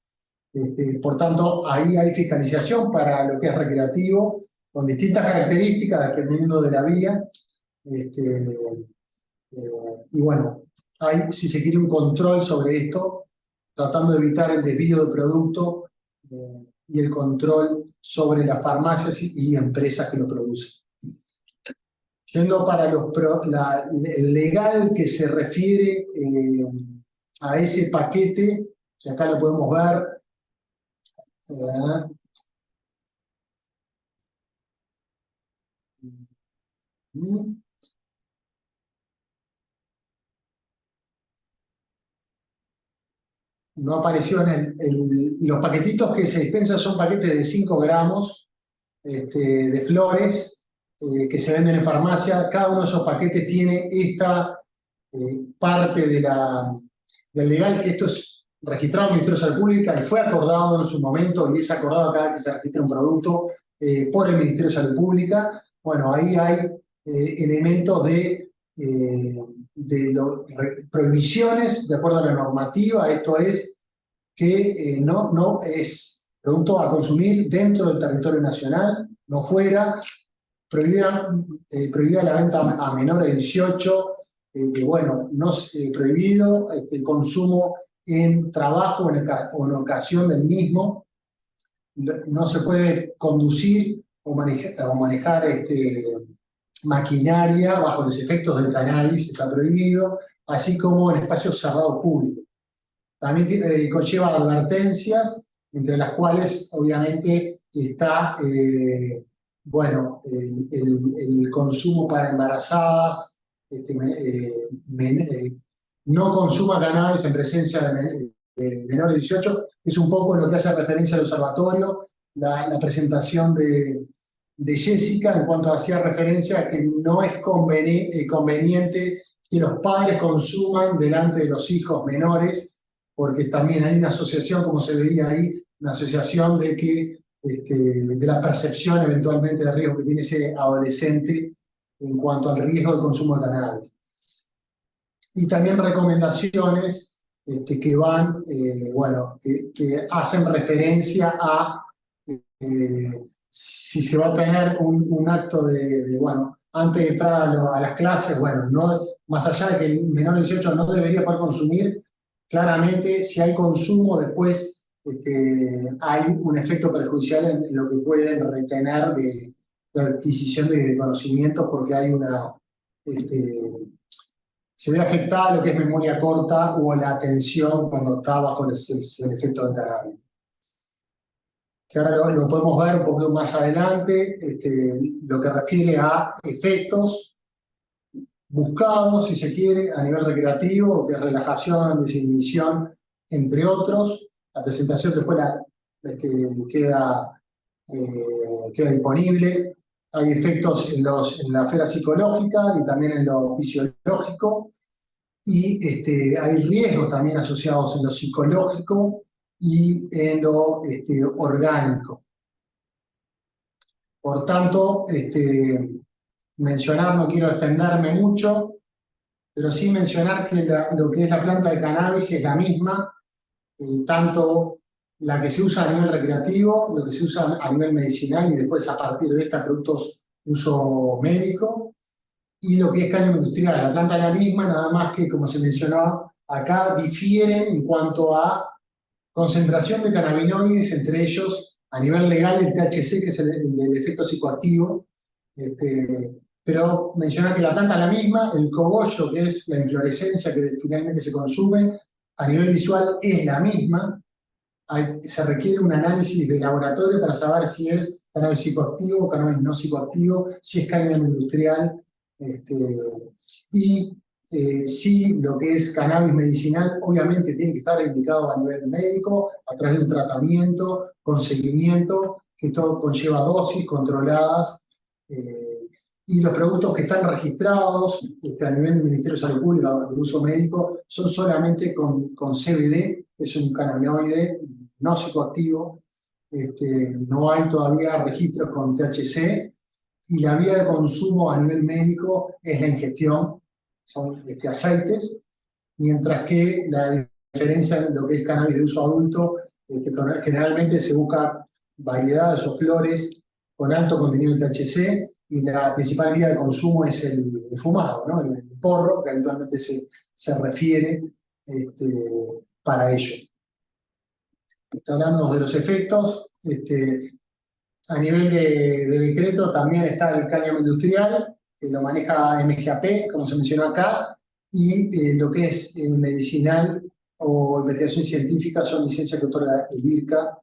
Por tanto, ahí hay fiscalización para lo que es recreativo, con distintas características dependiendo de la vía. Y bueno, hay, si se quiere, un control sobre esto, tratando de evitar el desvío de producto y el control sobre las farmacias y empresas que lo producen. Yendo para el legal que se refiere a ese paquete, que acá lo podemos ver. No apareció los paquetitos que se dispensan, son paquetes de 5 gramos de flores que se venden en farmacia. Cada uno de esos paquetes tiene esta parte del legal, que esto es registrado en el Ministerio de Salud Pública y fue acordado en su momento, y es acordado cada vez que se registra un producto por el Ministerio de Salud Pública. Bueno, ahí hay elementos de prohibiciones de acuerdo a la normativa. Esto es que no es producto a consumir dentro del territorio nacional, no fuera. Prohibida la venta a menores de 18, bueno, no prohibido el consumo en trabajo o en ocasión del mismo. No se puede conducir o manejar maquinaria bajo los efectos del cannabis, está prohibido, así como en espacios cerrados públicos. También conlleva advertencias entre las cuales obviamente está bueno, el consumo para embarazadas, no consuma cannabis en presencia de menores de 18, es un poco lo que hace referencia al observatorio, la presentación de Jessica en cuanto hacía referencia a que no es conveniente que los padres consuman delante de los hijos menores, porque también hay una asociación, como se veía ahí, una asociación de que de la percepción eventualmente de riesgo que tiene ese adolescente en cuanto al riesgo de consumo de cannabis. Y también recomendaciones que van, bueno, que hacen referencia a si se va a tener un acto bueno, antes de entrar a las clases, bueno, no, más allá de que el menor de 18 no debería poder consumir, claramente si hay consumo después hay un efecto perjudicial en lo que pueden retener de adquisición de conocimientos, porque hay se ve afectada lo que es memoria corta o la atención cuando está bajo el efecto de cannabis. Que ahora lo podemos ver un poco más adelante, lo que refiere a efectos buscados, si se quiere, a nivel recreativo, que es relajación, desinhibición, entre otros. La presentación después queda disponible. Hay efectos en la esfera psicológica y también en lo fisiológico. Y hay riesgos también asociados en lo psicológico y en lo orgánico. Por tanto, mencionar, no quiero extenderme mucho, pero sí mencionar que lo que es la planta de cannabis es la misma, tanto la que se usa a nivel recreativo, lo que se usa a nivel medicinal y después a partir de esta productos de uso médico, y lo que es cáñamo industrial. La planta es la misma, nada más que, como se mencionó acá, difieren en cuanto a concentración de cannabinoides, entre ellos a nivel legal el THC, que es el efecto psicoactivo, pero mencionar que la planta es la misma, el cogollo, que es la inflorescencia que finalmente se consume, a nivel visual es la misma. Se requiere un análisis de laboratorio para saber si es cannabis psicoactivo o cannabis no psicoactivo, si es cáñamo industrial, y si lo que es cannabis medicinal obviamente tiene que estar indicado a nivel médico, a través de un tratamiento, con seguimiento, que todo conlleva dosis controladas, y los productos que están registrados a nivel del Ministerio de Salud Pública de uso médico son solamente con CBD, que es un cannabinoide no psicoactivo. No hay todavía registros con THC, y la vía de consumo a nivel médico es la ingestión, son aceites, mientras que la diferencia de lo que es cannabis de uso adulto, generalmente se busca variedades o flores con alto contenido de THC, y la principal vía de consumo es el fumado, ¿no? El porro, que habitualmente se refiere para ello. Hablando de los efectos, a nivel de decreto también está el cáñamo industrial, que lo maneja MGAP, como se mencionó acá, y lo que es medicinal o investigación científica son licencias que otorga el IRCA.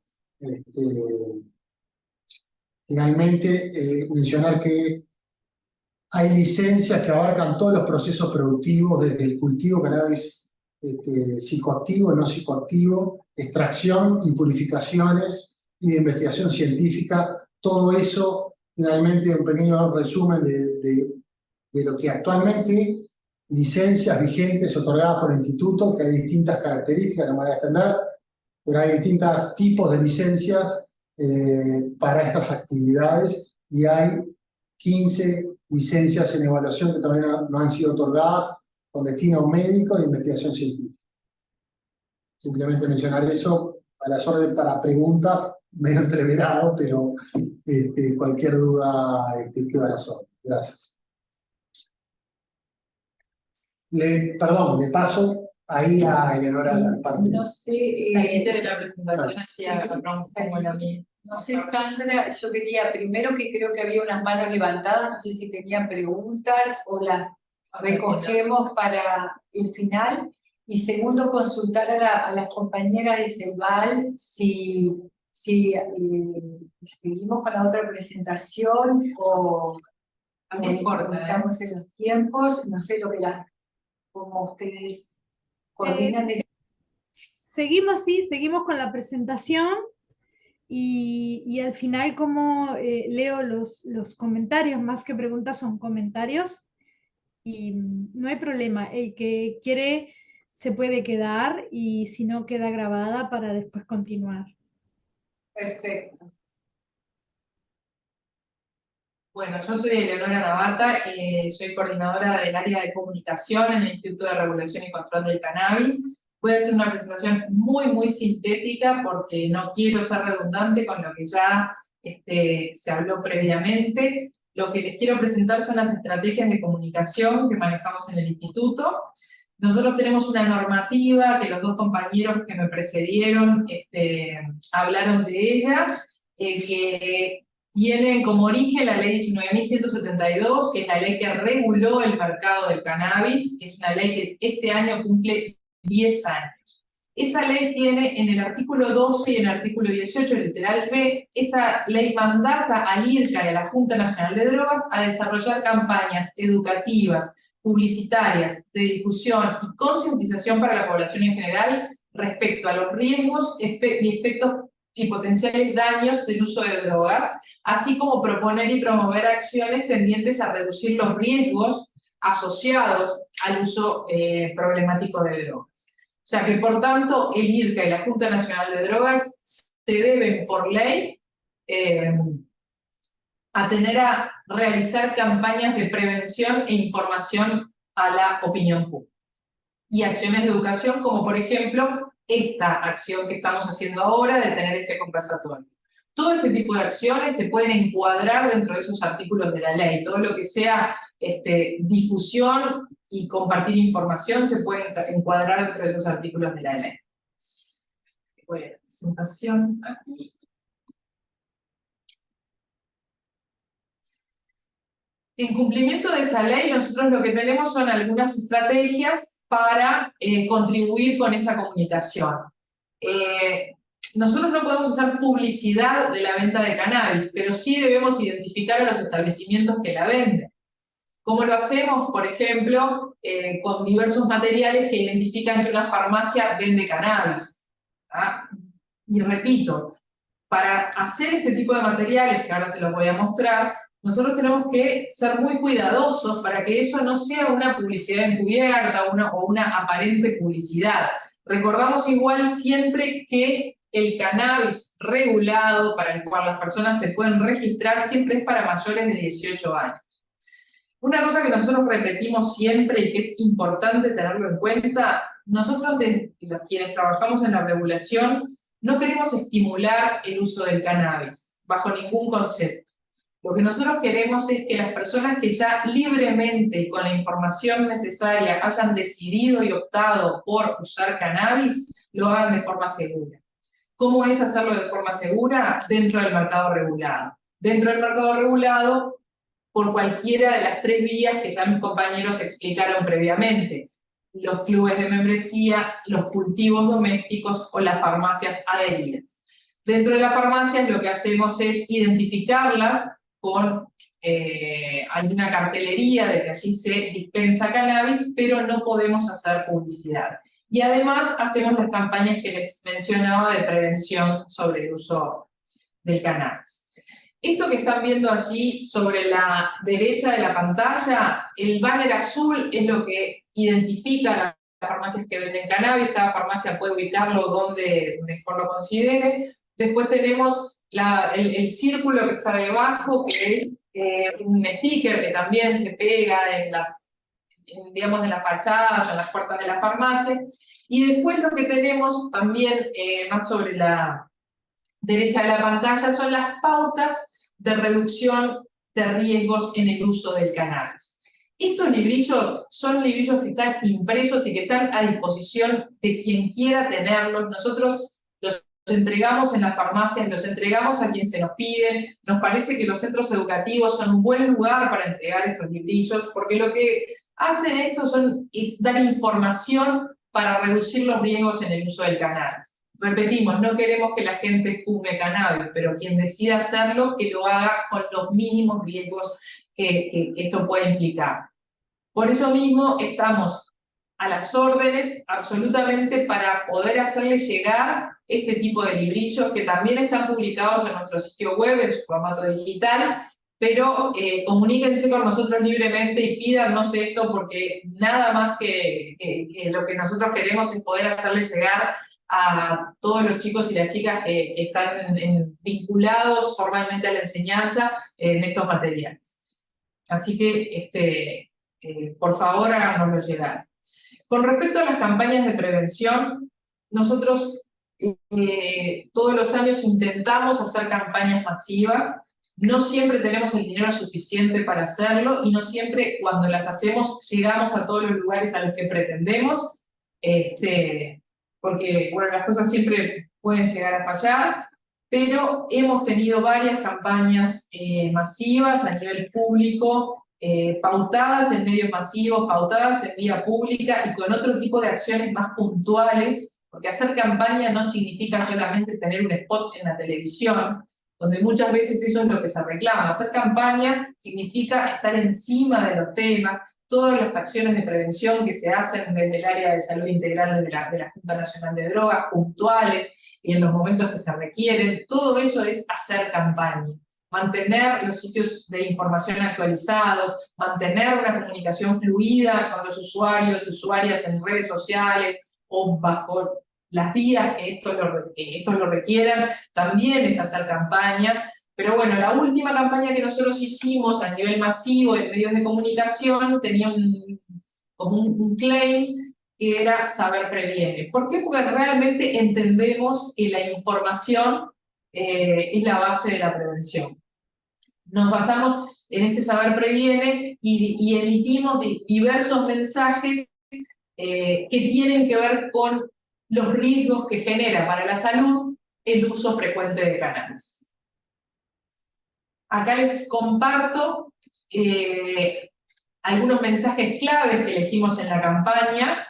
Finalmente, mencionar que hay licencias que abarcan todos los procesos productivos, desde el cultivo de cannabis psicoactivo, no psicoactivo, extracción y purificaciones y de investigación científica. Todo eso, finalmente, un pequeño resumen de lo que actualmente licencias vigentes otorgadas por el instituto, que hay distintas características, no me voy a extender, pero hay distintos tipos de licencias para estas actividades, y hay 15 licencias en evaluación que todavía no han sido otorgadas con destino médico e investigación científica. Simplemente mencionar eso a las órdenes para preguntas, medio entreverado, pero cualquier duda queda a las órdenes. Gracias. Perdón, le paso ahí a Eleonora la parte. No sé, de la presentación hacia la pregunta como la mía. No sé, Sandra, yo quería primero, que creo que había unas manos levantadas, no sé si tenían preguntas o las recogemos para el final. Y segundo, consultar a las compañeras de CEVAL si seguimos con la otra presentación o No importa, estamos en los tiempos. No sé cómo ustedes coordinan. Seguimos, sí, seguimos con la presentación y al final como leo los comentarios, más que preguntas son comentarios y no hay problema. El que quiere se puede quedar y si no queda grabada para después continuar. Perfecto. Bueno, yo soy Eleonora Navata, soy coordinadora del área de comunicación en el Instituto de Regulación y Control del Cannabis. Voy a hacer una presentación muy sintética porque no quiero ser redundante con lo que ya se habló previamente. Lo que les quiero presentar son las estrategias de comunicación que manejamos en el instituto. Nosotros tenemos una normativa que los dos compañeros que me precedieron hablaron de ella, que tiene como origen la ley 19.172, que es la ley que reguló el mercado del cannabis, que es una ley que este año cumple 10 años. Esa ley tiene en el artículo 12 y en el artículo 18, literal B, esa ley mandata al IRCA y a la Junta Nacional de Drogas a desarrollar campañas educativas, publicitarias, de difusión y concientización para la población en general respecto a los riesgos y efectos y potenciales daños del uso de drogas, así como proponer y promover acciones tendientes a reducir los riesgos asociados al uso problemático de drogas. O sea que, por tanto, el IRCA y la Junta Nacional de Drogas se deben, por ley, a realizar campañas de prevención e información a la opinión pública. Y acciones de educación, como por ejemplo, esta acción que estamos haciendo ahora de tener este conversatorio. Todo este tipo de acciones se pueden encuadrar dentro de esos artículos de la ley. Todo lo que sea difusión y compartir información se puede encuadrar dentro de esos artículos de la ley. Voy a la presentación aquí. En cumplimiento de esa ley, nosotros lo que tenemos son algunas estrategias para contribuir con esa comunicación. Nosotros no podemos hacer publicidad de la venta de cannabis, pero sí debemos identificar a los establecimientos que la venden. ¿Cómo lo hacemos? Por ejemplo, con diversos materiales que identifican que una farmacia vende cannabis. ¿Ah? Y repito, para hacer este tipo de materiales, que ahora se los voy a mostrar, nosotros tenemos que ser muy cuidadosos para que eso no sea una publicidad encubierta o una aparente publicidad. Recordamos igual siempre que el cannabis regulado, para el cual las personas se pueden registrar, siempre es para mayores de 18 años. Una cosa que nosotros repetimos siempre y que es importante tenerlo en cuenta, nosotros quienes trabajamos en la regulación no queremos estimular el uso del cannabis, bajo ningún concepto. Lo que nosotros queremos es que las personas que ya libremente, con la información necesaria, hayan decidido y optado por usar cannabis, lo hagan de forma segura. ¿Cómo es hacerlo de forma segura? Dentro del mercado regulado. Dentro del mercado regulado, por cualquiera de las 3 vías que ya mis compañeros explicaron previamente. Los clubes de membresía, los cultivos domésticos o las farmacias adheridas. Dentro de las farmacias lo que hacemos es identificarlas con alguna cartelería de que allí se dispensa cannabis, pero no podemos hacer publicidad. Y además hacemos las campañas que les mencionaba de prevención sobre el uso del cannabis. Esto que están viendo allí sobre la derecha de la pantalla, el banner azul es lo que identifica las farmacias que venden cannabis. Cada farmacia puede ubicarlo donde mejor lo considere. Después tenemos el círculo que está debajo, que es un sticker que también se pega en las fachadas o en las puertas de la farmacia. Y después lo que tenemos también, más sobre la derecha de la pantalla, son las pautas de reducción de riesgos en el uso del cannabis. Estos librillos son librillos que están impresos y que están a disposición de quien quiera tenerlos. Nosotros los entregamos en las farmacias, los entregamos a quien se nos piden. Nos parece que los centros educativos son un buen lugar para entregar estos librillos, porque lo que hacen estos es dar información para reducir los riesgos en el uso del cannabis. Repetimos, no queremos que la gente fume cannabis, pero quien decida hacerlo, que lo haga con los mínimos riesgos que esto puede implicar. Por eso mismo estamos a las órdenes absolutamente para poder hacerle llegar este tipo de librillos que también están publicados en nuestro sitio web en su formato digital, pero comuníquense con nosotros libremente y pídanos esto porque nada más que lo que nosotros queremos es poder hacerle llegar a todos los chicos y las chicas que están vinculados formalmente a la enseñanza en estos materiales. Así que, por favor, háganoslo llegar. Con respecto a las campañas de prevención, nosotros todos los años intentamos hacer campañas masivas. No siempre tenemos el dinero suficiente para hacerlo y no siempre cuando las hacemos llegamos a todos los lugares a los que pretendemos, porque bueno, las cosas siempre pueden llegar a fallar, pero hemos tenido varias campañas masivas a nivel público, pautadas en medios masivos, pautadas en vía pública y con otro tipo de acciones más puntuales, porque hacer campaña no significa solamente tener un spot en la televisión, donde muchas veces eso es lo que se reclama. Hacer campaña significa estar encima de los temas, todas las acciones de prevención que se hacen desde el área de salud integral de la Junta Nacional de Drogas, puntuales y en los momentos que se requieren, todo eso es hacer campaña. Mantener los sitios de información actualizados, mantener una comunicación fluida con los usuarios y usuarias en redes sociales o bajo las vías que estos lo requieran, también es hacer campaña. Pero bueno, la última campaña que nosotros hicimos a nivel masivo en medios de comunicación tenía como un claim que era saber previene. ¿Por qué? Porque realmente entendemos que la información es la base de la prevención. Nos basamos en este saber previene y emitimos diversos mensajes que tienen que ver con los riesgos que genera para la salud el uso frecuente de cannabis. Acá les comparto algunos mensajes claves que elegimos en la campaña,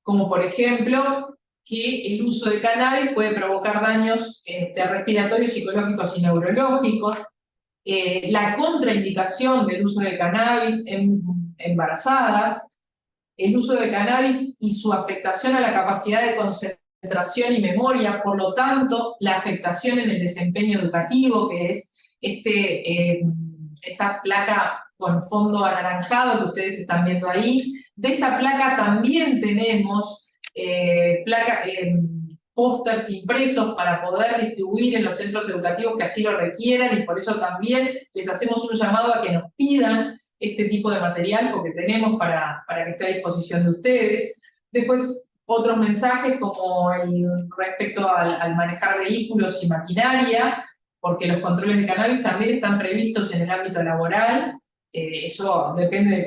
como por ejemplo que el uso de cannabis puede provocar daños respiratorios, psicológicos y neurológicos, la contraindicación del uso de cannabis en embarazadas, el uso de cannabis y su afectación a la capacidad de concentración y memoria, por lo tanto, la afectación en el desempeño educativo, que es esta placa con fondo anaranjado que ustedes están viendo ahí. De esta placa también tenemos pósters impresos para poder distribuir en los centros educativos que así lo requieran, y por eso también les hacemos un llamado a que nos pidan este tipo de material, porque tenemos para que esté a disposición de ustedes. Después, otros mensajes como respecto al manejar vehículos y maquinaria, porque los controles de cannabis también están previstos en el ámbito laboral. Eso depende de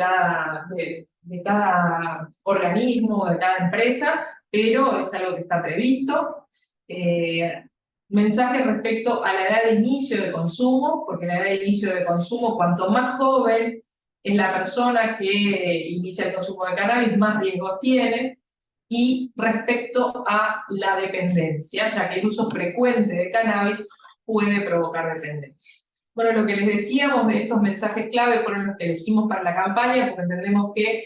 cada organismo, de cada empresa, pero es algo que está previsto. Mensaje respecto a la edad de inicio de consumo, porque la edad de inicio de consumo, cuanto más joven es la persona que inicia el consumo de cannabis, más riesgos tiene. Y respecto a la dependencia, ya que el uso frecuente de cannabis puede provocar dependencia. Bueno, lo que les decíamos de estos mensajes clave fueron los que elegimos para la campaña, porque entendemos que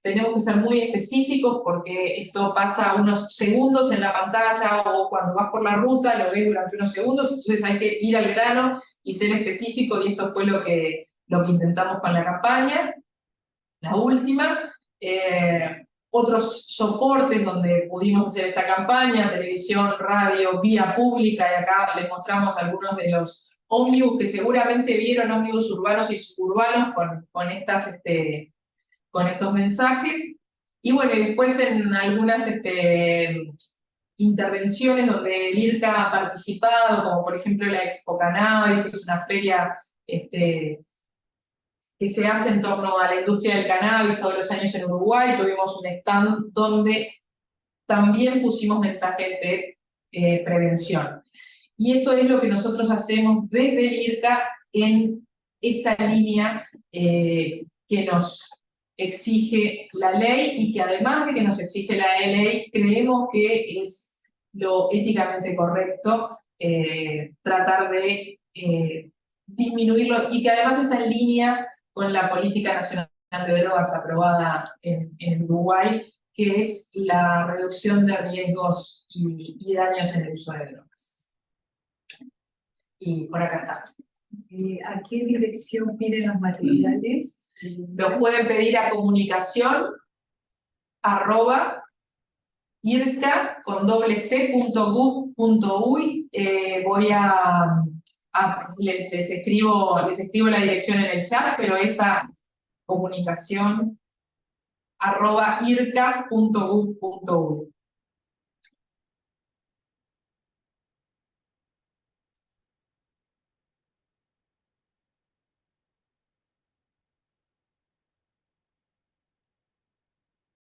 tenemos que ser muy específicos, porque esto pasa unos segundos en la pantalla, o cuando vas por la ruta lo ves durante unos segundos, entonces hay que ir al grano y ser específico, y esto fue lo que intentamos con la campaña. La última, otros soportes donde pudimos hacer esta campaña: televisión, radio, vía pública, y acá les mostramos algunos de los ómnibus que seguramente vieron, ómnibus urbanos y suburbanos con estos mensajes. Y bueno, y después en algunas intervenciones donde el IRCA ha participado, como por ejemplo la Expo Cannabis, que es una feria que se hace en torno a la industria del cannabis todos los años en Uruguay. Tuvimos un stand donde también pusimos mensajes de prevención. Y esto es lo que nosotros hacemos desde el IRCA en esta línea que nos exige la ley y que además de que nos exige la ley, creemos que es lo éticamente correcto tratar de disminuirlo y que además está en línea con la política nacional de drogas aprobada en Uruguay, que es la reducción de riesgos y daños en el uso de drogas. Y por acá está. ¿A qué dirección piden los materiales? Los pueden pedir a comunicación@irca.gov.uy. Les escribo la dirección en el chat, pero esa comunicación @irca.gov.uy.